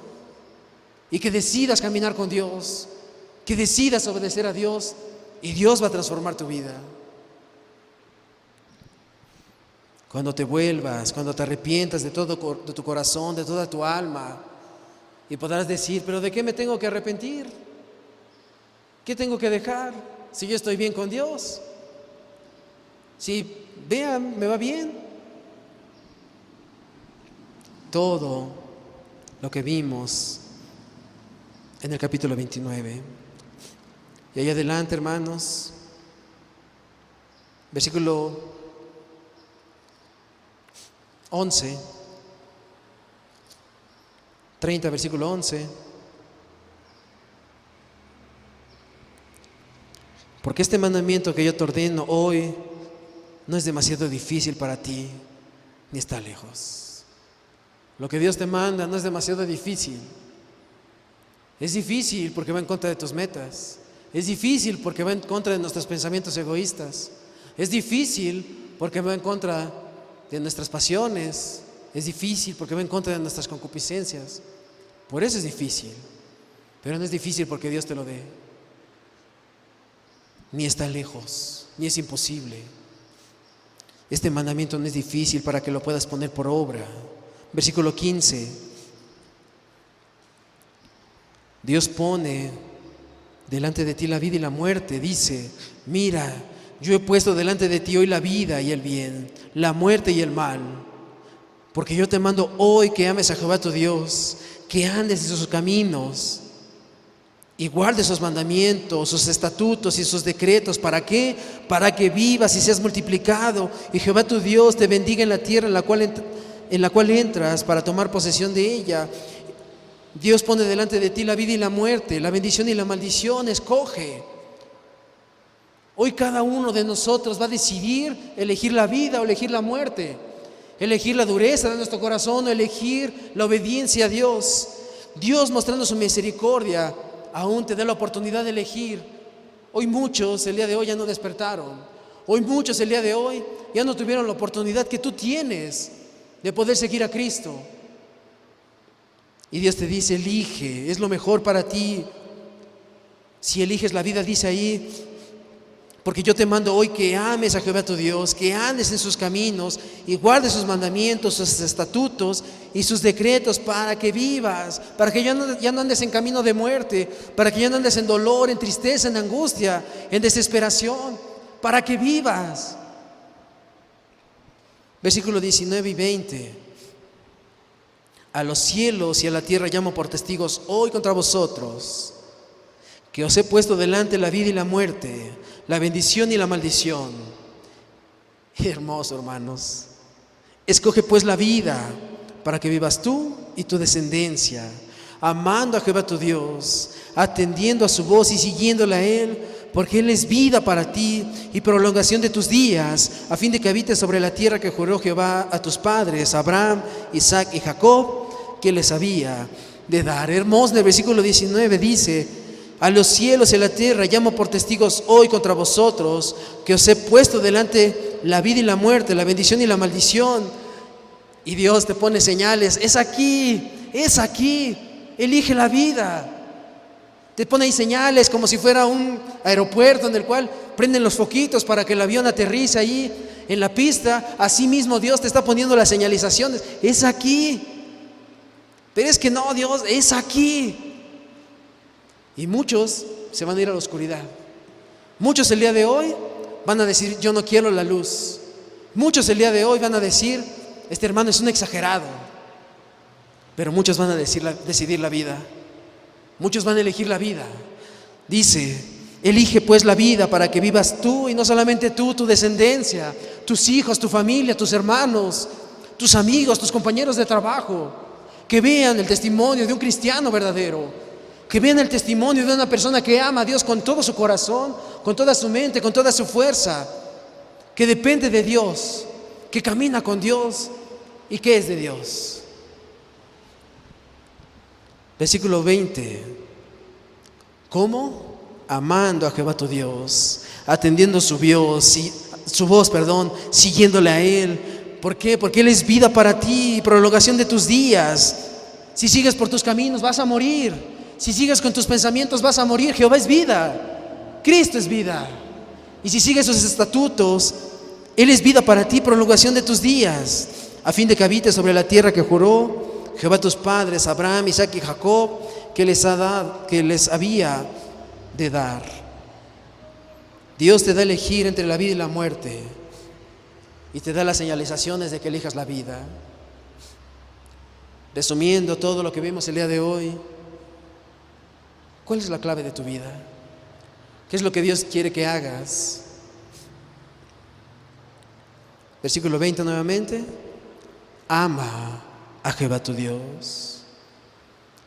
y que decidas caminar con Dios, que decidas obedecer a Dios, y Dios va a transformar tu vida. Cuando te vuelvas, cuando te arrepientas de todo de tu corazón, de toda tu alma, y podrás decir: pero ¿de qué me tengo que arrepentir? ¿Qué tengo que dejar? Si yo estoy bien con Dios, si vean, me va bien. Todo lo que vimos en el capítulo 29. Y ahí adelante, hermanos, versículo 11, 30, versículo 11. Porque este mandamiento que yo te ordeno hoy no es demasiado difícil para ti, ni está lejos. Lo que Dios te manda no es demasiado difícil. Es difícil porque va en contra de tus metas. Es difícil porque va en contra de nuestros pensamientos egoístas. Es difícil porque va en contra de nuestras pasiones. Es difícil porque va en contra de nuestras concupiscencias. Por eso es difícil. Pero no es difícil porque Dios te lo dé. Ni está lejos, ni es imposible. Este mandamiento no es difícil para que lo puedas poner por obra. Versículo 15. Dios pone delante de ti la vida y la muerte. Dice: mira, yo he puesto delante de ti hoy la vida y el bien, la muerte y el mal. Porque yo te mando hoy que ames a Jehová tu Dios, que andes en sus caminos y guardes sus mandamientos, sus estatutos y sus decretos. ¿Para qué? Para que vivas y seas multiplicado, y Jehová tu Dios te bendiga en la tierra en la cual entras para tomar posesión de ella. Dios pone delante de ti la vida y la muerte, la bendición y la maldición. Escoge. Hoy cada uno de nosotros va a decidir elegir la vida o elegir la muerte, elegir la dureza de nuestro corazón o elegir la obediencia a Dios. Dios, mostrando su misericordia, aún te da la oportunidad de elegir. Hoy muchos el día de hoy ya no despertaron. Hoy muchos el día de hoy ya no tuvieron la oportunidad que tú tienes de poder seguir a Cristo. Y Dios te dice: elige, es lo mejor para ti. Si eliges la vida, dice ahí, porque yo te mando hoy que ames a Jehová tu Dios, que andes en sus caminos y guardes sus mandamientos, sus estatutos y sus decretos, para que vivas, para que ya no andes en camino de muerte, para que ya no andes en dolor, en tristeza, en angustia, en desesperación, para que vivas. Versículo 19 y 20. A los cielos y a la tierra llamo por testigos hoy contra vosotros, que os he puesto delante la vida y la muerte, la bendición y la maldición. Hermoso, hermanos. Escoge pues la vida para que vivas tú y tu descendencia, amando a Jehová tu Dios, atendiendo a su voz y siguiéndole a Él, porque Él es vida para ti y prolongación de tus días, a fin de que habites sobre la tierra que juró Jehová a tus padres, Abraham, Isaac y Jacob, que les había de dar. Hermoso, en el versículo 19 dice: a los cielos y a la tierra llamo por testigos hoy contra vosotros, que os he puesto delante la vida y la muerte, la bendición y la maldición. Y Dios te pone señales: es aquí, elige la vida. Te pone ahí señales como si fuera un aeropuerto en el cual prenden los foquitos para que el avión aterrice ahí en la pista. Así mismo Dios te está poniendo las señalizaciones: es aquí. Pero es que no, Dios, es aquí. Y muchos se van a ir a la oscuridad. Muchos el día de hoy van a decir: yo no quiero la luz. Muchos el día de hoy van a decir: este hermano es un exagerado. Pero muchos van a decidir la vida. Muchos van a elegir la vida. Dice: elige pues la vida para que vivas tú, y no solamente tú, tu descendencia, tus hijos, tu familia, tus hermanos, tus amigos, tus compañeros de trabajo, que vean el testimonio de un cristiano verdadero, que vean el testimonio de una persona que ama a Dios con todo su corazón, con toda su mente, con toda su fuerza, que depende de Dios, que camina con Dios y que es de Dios. Versículo 20. ¿Cómo? Amando a Jehová tu Dios, atendiendo su siguiéndole a Él. ¿Por qué? Porque Él es vida para ti, prolongación de tus días. Si sigues por tus caminos vas a morir. Si sigues con tus pensamientos vas a morir. Jehová es vida, Cristo es vida. Y si sigues sus estatutos, Él es vida para ti, prolongación de tus días, a fin de que habites sobre la tierra que juró Jehová a tus padres, Abraham, Isaac y Jacob, que les había de dar. Dios te da a elegir entre la vida y la muerte, y te da las señalizaciones de que elijas la vida. Resumiendo todo lo que vimos el día de hoy, ¿cuál es la clave de tu vida? ¿Qué es lo que Dios quiere que hagas? Versículo 20 nuevamente. Ama a Jehová tu Dios.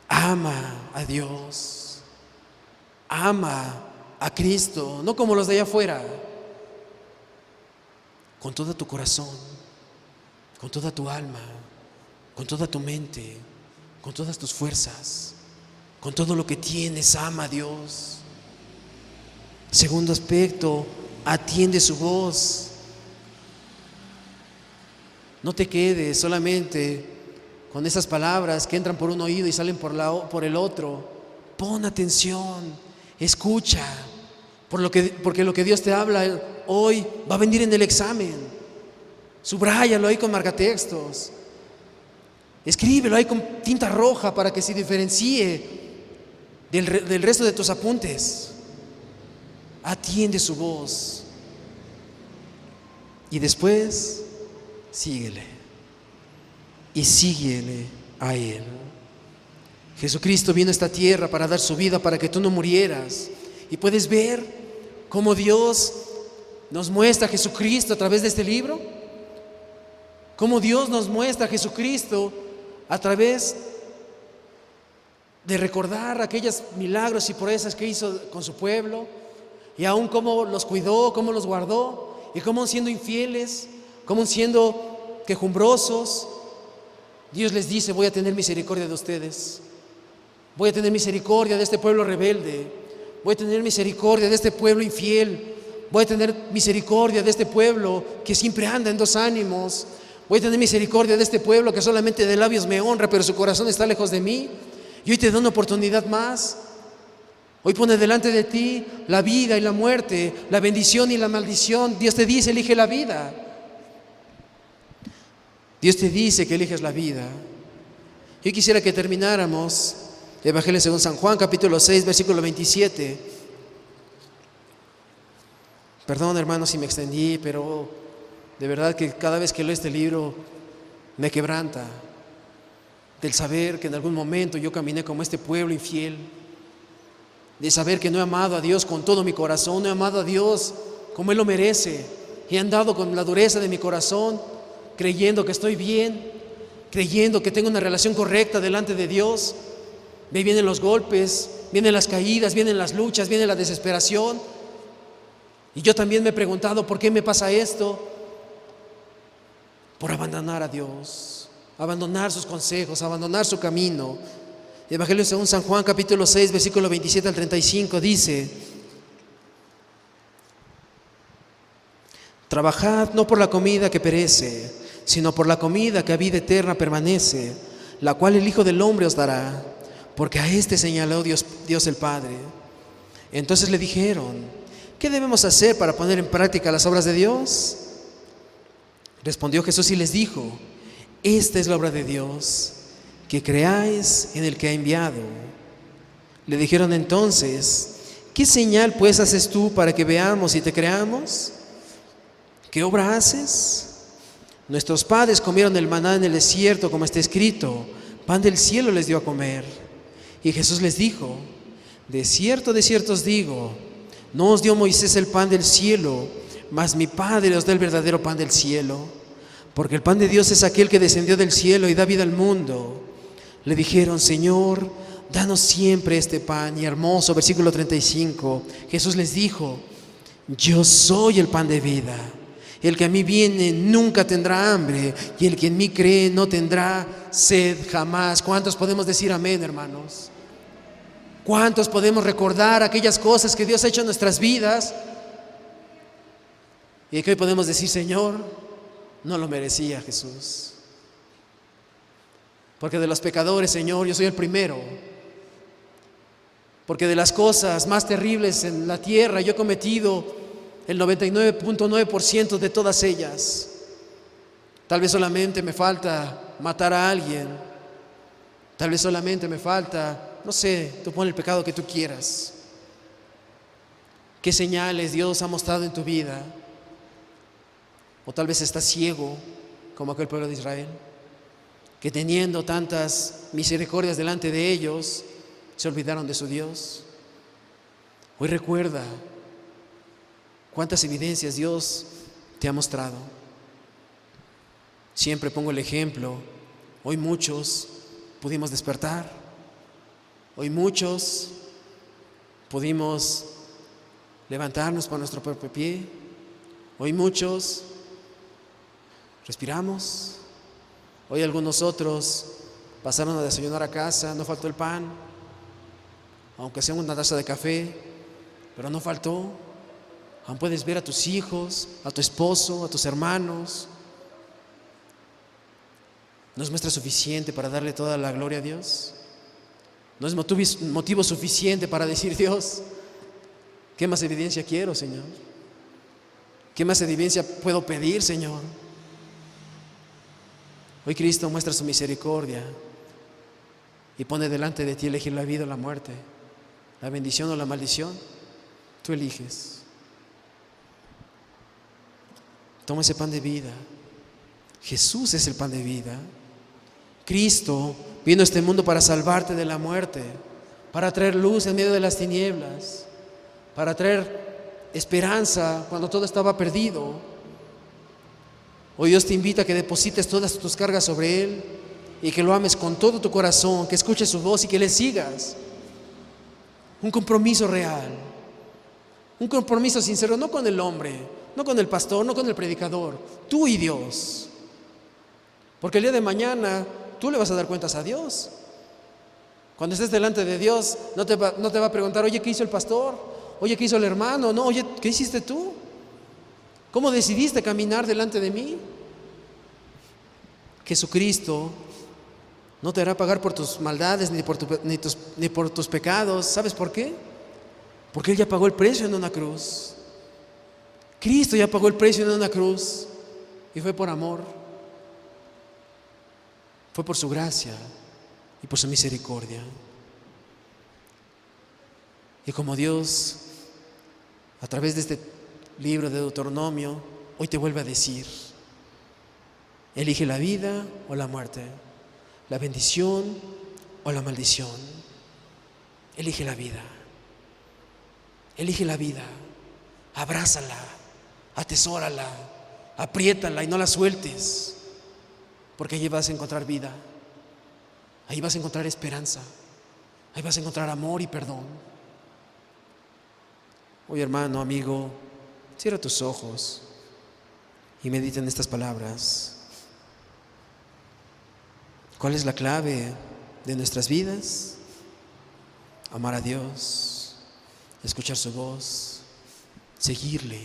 Ama a Dios. Ama a Cristo, no como los de allá afuera. Con todo tu corazón, con toda tu alma, con toda tu mente, con todas tus fuerzas, con todo lo que tienes, ama a Dios. Segundo aspecto, atiende su voz. No te quedes solamente con esas palabras que entran por un oído y salen por el otro. Pon atención, escucha, porque lo que Dios te habla hoy va a venir en el examen. Subráyalo ahí con marcatextos. Escríbelo ahí con tinta roja para que se diferencie del resto de tus apuntes. Atiende su voz. Y después, síguele. Y síguele a Él. Jesucristo vino a esta tierra para dar su vida para que tú no murieras. Y puedes ver cómo Dios nos muestra a Jesucristo a través de este libro. Cómo Dios nos muestra a Jesucristo a través de recordar aquellos milagros y proezas que hizo con su pueblo, y aún cómo los cuidó, cómo los guardó, y cómo siendo infieles, cómo siendo quejumbrosos, Dios les dice: voy a tener misericordia de ustedes, voy a tener misericordia de este pueblo rebelde, voy a tener misericordia de este pueblo infiel, voy a tener misericordia de este pueblo que siempre anda en dos ánimos, voy a tener misericordia de este pueblo que solamente de labios me honra, pero su corazón está lejos de mí. Y hoy te da una oportunidad más. Hoy pone delante de ti la vida y la muerte, la bendición y la maldición. Dios te dice: elige la vida. Dios te dice que eliges la vida. Yo quisiera que termináramos el Evangelio según San Juan, capítulo 6, versículo 27. Perdón, hermanos, si me extendí, pero de verdad que cada vez que leo este libro me quebranta del saber que en algún momento yo caminé como este pueblo infiel, de saber que no he amado a Dios con todo mi corazón, no he amado a Dios como Él lo merece, he andado con la dureza de mi corazón, creyendo que estoy bien, creyendo que tengo una relación correcta delante de Dios. Me vienen los golpes, vienen las caídas, vienen las luchas, viene la desesperación, y yo también me he preguntado: ¿por qué me pasa esto? Por abandonar a Dios, abandonar sus consejos, abandonar su camino. El Evangelio según San Juan, capítulo 6, versículo 27 al 35 dice: trabajad no por la comida que perece, sino por la comida que a vida eterna permanece, la cual el Hijo del Hombre os dará, porque a este señaló Dios el Padre. Entonces le dijeron: ¿qué debemos hacer para poner en práctica las obras de Dios? Respondió Jesús y les dijo: esta es la obra de Dios, que creáis en el que ha enviado. Le dijeron entonces: ¿qué señal pues haces tú para que veamos y te creamos? ¿Qué obra haces? Nuestros padres comieron el maná en el desierto, como está escrito: pan del cielo les dio a comer. Y Jesús les dijo: de cierto os digo, no os dio Moisés el pan del cielo, mas mi Padre os da el verdadero pan del cielo, porque el pan de Dios es aquel que descendió del cielo y da vida al mundo. Le dijeron: Señor, danos siempre este pan. Y hermoso, versículo 35, Jesús les dijo: yo soy el pan de vida. El que a mí viene nunca tendrá hambre, y el que en mí cree no tendrá sed jamás. ¿Cuántos podemos decir amén, hermanos? ¿Cuántos podemos recordar aquellas cosas que Dios ha hecho en nuestras vidas Y que hoy podemos decir, Señor, no lo merecía, Jesús. Porque de los pecadores, Señor, yo soy el primero. Porque de las cosas más terribles en la tierra yo he cometido el 99.9% de todas ellas. Tal vez solamente me falta matar a alguien. Tal vez solamente me falta, no sé, tú pon el pecado que tú quieras. ¿Qué señales Dios ha mostrado en tu vida? O tal vez estás ciego, como aquel pueblo de Israel, que teniendo tantas misericordias delante de ellos, se olvidaron de su Dios. Hoy recuerda cuántas evidencias Dios te ha mostrado. Siempre pongo el ejemplo. Hoy muchos pudimos despertar. Hoy muchos pudimos levantarnos por nuestro propio pie. Hoy muchos respiramos. Hoy algunos otros pasaron a desayunar a casa, no faltó el pan, aunque sea una taza de café, pero no faltó. Aún puedes ver a tus hijos, a tu esposo, a tus hermanos. ¿No es muestra suficiente para darle toda la gloria a Dios? ¿No es motivo suficiente para decir, Dios, qué más evidencia quiero, Señor? ¿Qué más evidencia puedo pedir, Señor? Hoy Cristo muestra su misericordia y pone delante de ti elegir la vida o la muerte, la bendición o la maldición. Tú eliges. Toma ese pan de vida. Jesús es el pan de vida. Cristo vino a este mundo para salvarte de la muerte, para traer luz en medio de las tinieblas, para traer esperanza cuando todo estaba perdido. Hoy Dios te invita a que deposites todas tus cargas sobre Él y que lo ames con todo tu corazón, que escuches su voz y que le sigas. Un compromiso real, un compromiso sincero, no con el hombre, no con el pastor, no con el predicador, tú y Dios. Porque el día de mañana tú le vas a dar cuentas a Dios. Cuando estés delante de Dios, no te va a preguntar, oye, ¿qué hizo el pastor? Oye, ¿qué hizo el hermano? No, oye, ¿qué hiciste tú? ¿Cómo decidiste caminar delante de mí? Jesucristo no te hará pagar por tus maldades ni por tus pecados. ¿Sabes por qué? Porque Él ya pagó el precio en una cruz. Cristo ya pagó el precio en una cruz y fue por amor. Fue por su gracia y por su misericordia. Y como Dios, a través de este libro de Deuteronomio, hoy te vuelve a decir, elige la vida o la muerte, la bendición o la maldición. Elige la vida. Elige la vida. Abrázala, atesórala, apriétala y no la sueltes. Porque allí vas a encontrar vida, ahí vas a encontrar esperanza, ahí vas a encontrar amor y perdón. Hoy, hermano, amigo, cierra tus ojos y medita en estas palabras. ¿Cuál es la clave de nuestras vidas? Amar a Dios, escuchar su voz, seguirle,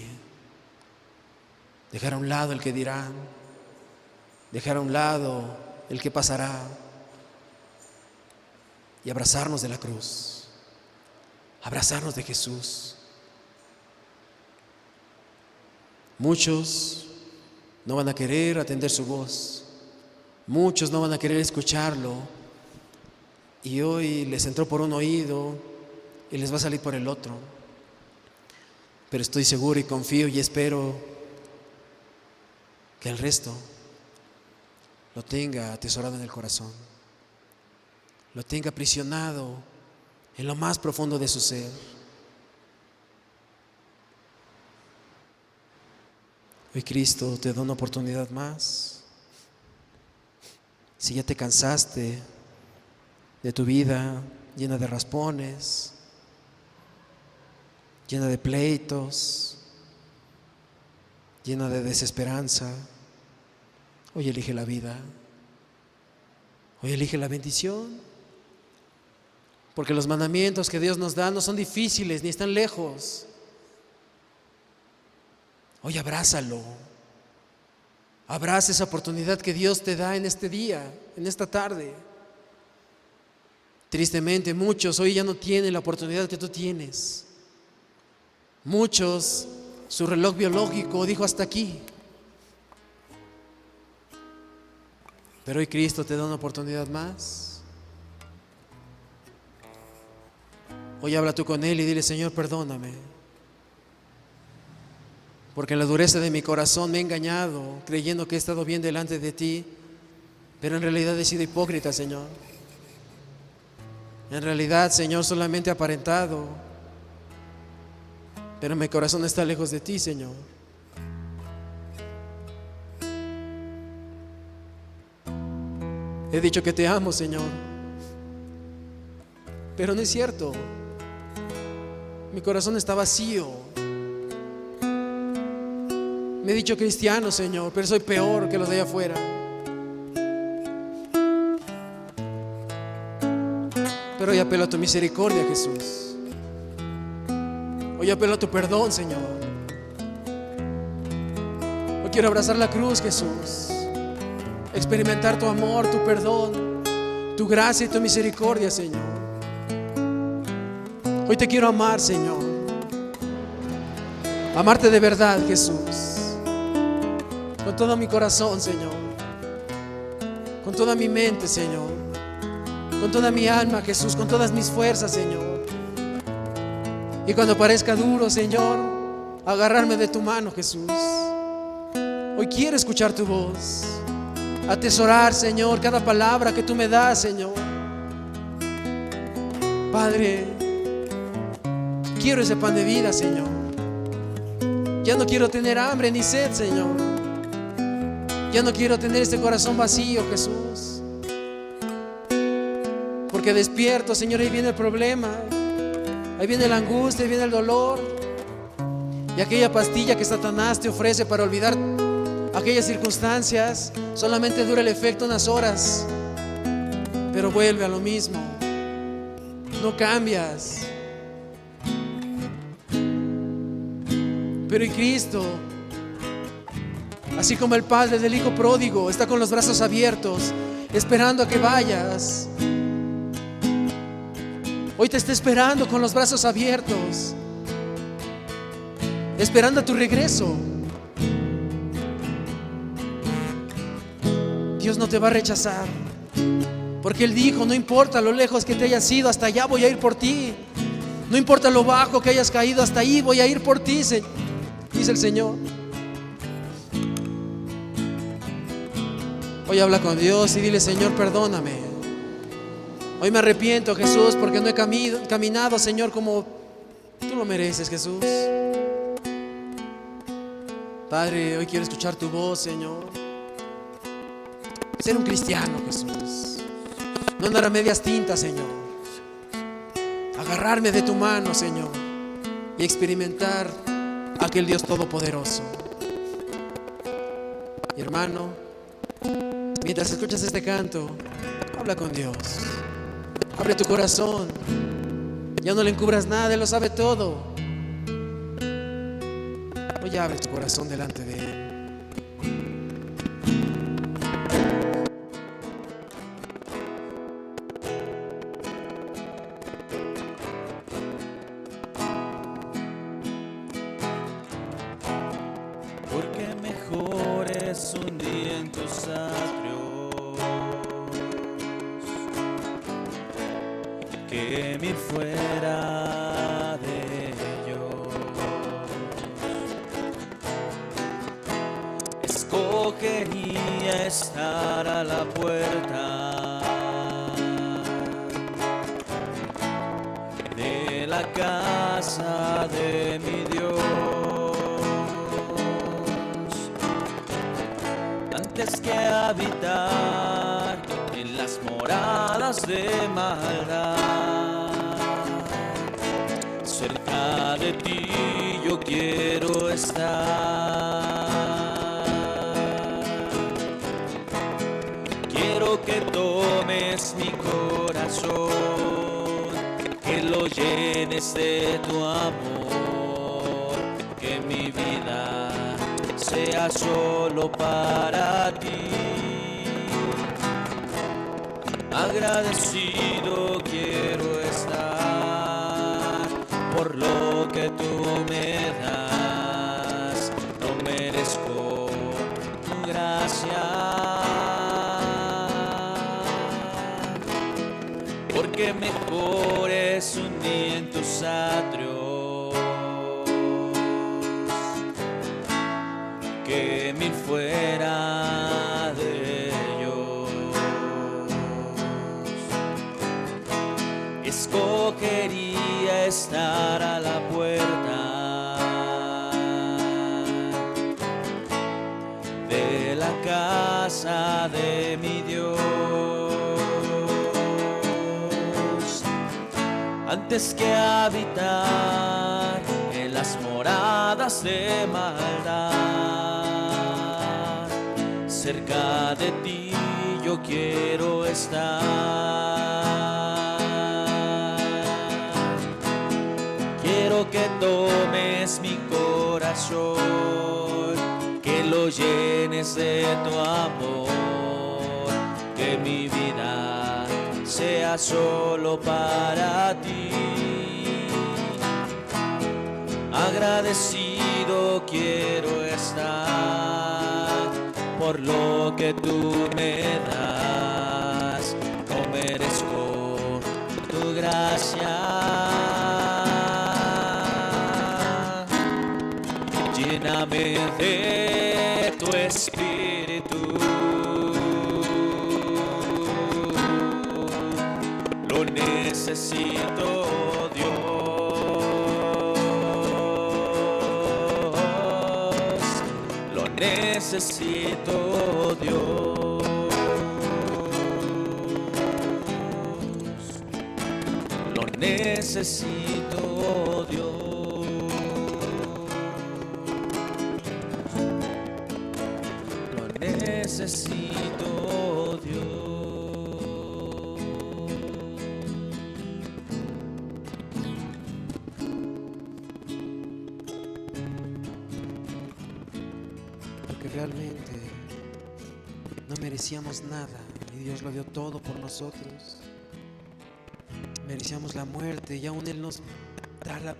dejar a un lado el que dirán, dejar a un lado el que pasará y abrazarnos de la cruz, abrazarnos de Jesús. Muchos no van a querer atender su voz, muchos no van a querer escucharlo y hoy les entró por un oído y les va a salir por el otro. Pero estoy seguro y confío y espero que el resto lo tenga atesorado en el corazón, lo tenga aprisionado en lo más profundo de su ser. Hoy Cristo te da una oportunidad más. Si ya te cansaste de tu vida llena de raspones, llena de pleitos, llena de desesperanza, hoy elige la vida, hoy elige la bendición, porque los mandamientos que Dios nos da no son difíciles ni están lejos. Hoy abrázalo. Abraza esa oportunidad que Dios te da en este día, en esta tarde. Tristemente, muchos hoy ya no tienen la oportunidad que tú tienes. Muchos, su reloj biológico dijo hasta aquí. Pero hoy Cristo te da una oportunidad más. Hoy habla tú con Él y dile: Señor, perdóname, porque en la dureza de mi corazón me he engañado, creyendo que he estado bien delante de ti, pero en realidad he sido hipócrita, Señor. En realidad, Señor, solamente he aparentado, pero mi corazón está lejos de ti, Señor. He dicho que te amo, Señor, pero no es cierto. Mi corazón está vacío. Me he dicho cristiano, Señor, pero soy peor que los de allá afuera. Pero hoy apelo a tu misericordia, Jesús. Hoy apelo a tu perdón, Señor. Hoy quiero abrazar la cruz, Jesús. Experimentar tu amor, tu perdón, tu gracia y tu misericordia, Señor. Hoy te quiero amar, Señor. Amarte de verdad, Jesús. Con todo mi corazón, Señor. Con toda mi mente, Señor. Con toda mi alma, Jesús. Con todas mis fuerzas, Señor. Y cuando parezca duro, Señor, agarrarme de tu mano, Jesús. Hoy quiero escuchar tu voz. Atesorar, Señor, cada palabra que tú me das, Señor. Padre, quiero ese pan de vida, Señor. Ya no quiero tener hambre ni sed, Señor. Ya no quiero tener este corazón vacío, Jesús. Porque despierto, Señor, ahí viene el problema. Ahí viene la angustia, ahí viene el dolor. Y aquella pastilla que Satanás te ofrece para olvidar aquellas circunstancias, solamente dura el efecto unas horas, pero vuelve a lo mismo. No cambias. Pero y Cristo, así como el padre del hijo pródigo, está con los brazos abiertos, esperando a que vayas. Hoy te está esperando con los brazos abiertos, esperando a tu regreso. Dios no te va a rechazar, porque Él dijo: no importa lo lejos que te hayas ido, hasta allá voy a ir por ti. No importa lo bajo que hayas caído, hasta ahí voy a ir por ti, dice el Señor. Hoy habla con Dios y dile: Señor, perdóname. Hoy me arrepiento, Jesús, porque no he caminado, Señor, como tú lo mereces, Jesús. Padre, hoy quiero escuchar tu voz, Señor. Ser un cristiano, Jesús. No andar a medias tintas, Señor. Agarrarme de tu mano, Señor, y experimentar aquel Dios todopoderoso. Mi hermano, mientras escuchas este canto, habla con Dios. Abre tu corazón. Ya no le encubras nada, Él lo sabe todo. Hoy abre tu corazón delante de Él. Porque mejor es un día en tus atrios que mil fuera de ellos. Escogería estar a la puerta de la casa de mi Dios antes que habitar en las moradas de maldad. Cerca de ti yo quiero estar. Quiero que tomes mi corazón, que lo llenes de tu amor, que mi vida sea solo para ti. Agradecido quiero estar por lo que tú me das. No merezco tu gracia, porque mejor es un día en tus atrios que mil fuera de ellos. Escogería estar a la puerta de la casa de mi Dios antes que habitar en las moradas de maldad. Cerca de ti yo quiero estar. Quiero que tomes mi corazón, que lo llenes de tu amor, que mi vida sea solo para ti. Agradecido quiero estar por lo que tú me das. No merezco tu gracia. Lléname de tu espíritu. Lo necesito, Dios. Lo necesito, Dios. Lo necesito, Dios. Lo necesito, Dios. Porque realmente no merecíamos nada y Dios lo dio todo por nosotros. Merecíamos la muerte y aún Él nos da la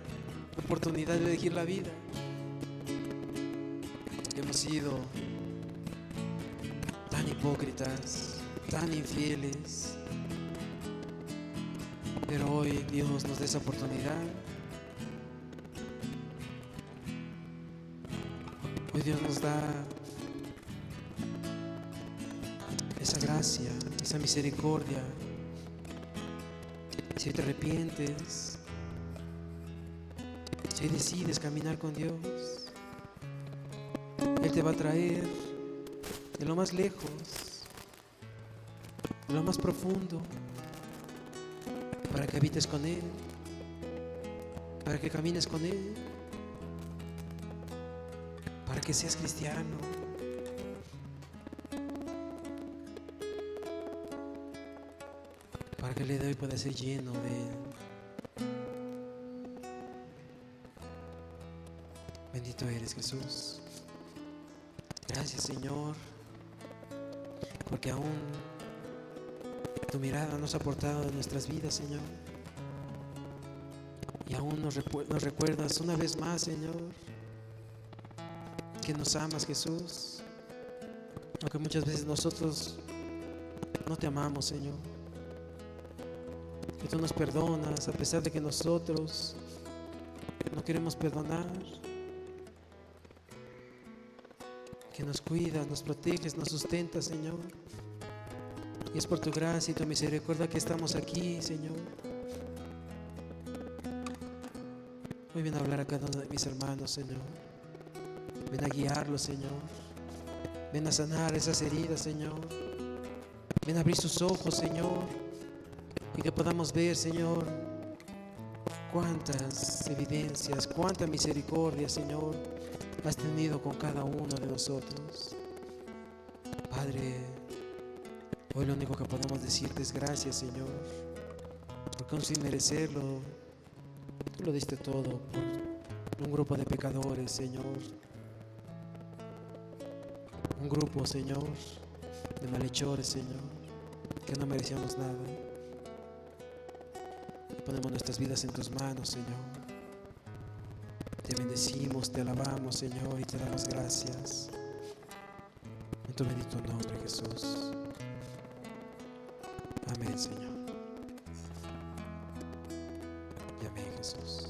oportunidad de elegir la vida. Hemos sido tan hipócritas, tan infieles, pero hoy Dios nos da esa oportunidad. Hoy Dios nos da esa gracia, esa misericordia. Si te arrepientes, si decides caminar con Dios, Él te va a traer de lo más lejos, de lo más profundo, para que habites con Él, para que camines con Él, para que seas cristiano. Para que el día de hoy pueda ser lleno de Él. Bendito eres, Jesús. Gracias, Señor, porque aún tu mirada nos ha aportado en nuestras vidas, Señor. Y aún nos recuerdas una vez más, Señor, que nos amas, Jesús. Aunque muchas veces nosotros no te amamos, Señor. Que tú nos perdonas a pesar de que nosotros no queremos perdonar. Que nos cuidas, nos proteges, nos sustentas, Señor. Y es por tu gracia y tu misericordia que estamos aquí, Señor. Hoy ven a hablar a cada uno de mis hermanos, Señor. Ven a guiarlos, Señor. Ven a sanar esas heridas, Señor. Ven a abrir sus ojos, Señor. Y que podamos ver, Señor, cuántas evidencias, cuánta misericordia, Señor, has tenido con cada uno de nosotros. Padre, hoy lo único que podemos decirte es gracias, Señor, porque aún sin merecerlo, tú lo diste todo por un grupo de pecadores, Señor. un grupo, Señor, de malhechores, Señor, que no merecíamos nada. Ponemos nuestras vidas en tus manos, Señor. Te bendecimos, te alabamos, Señor, y te damos gracias. En tu bendito nombre, Jesús. Amén, Señor. Y amén, Jesús.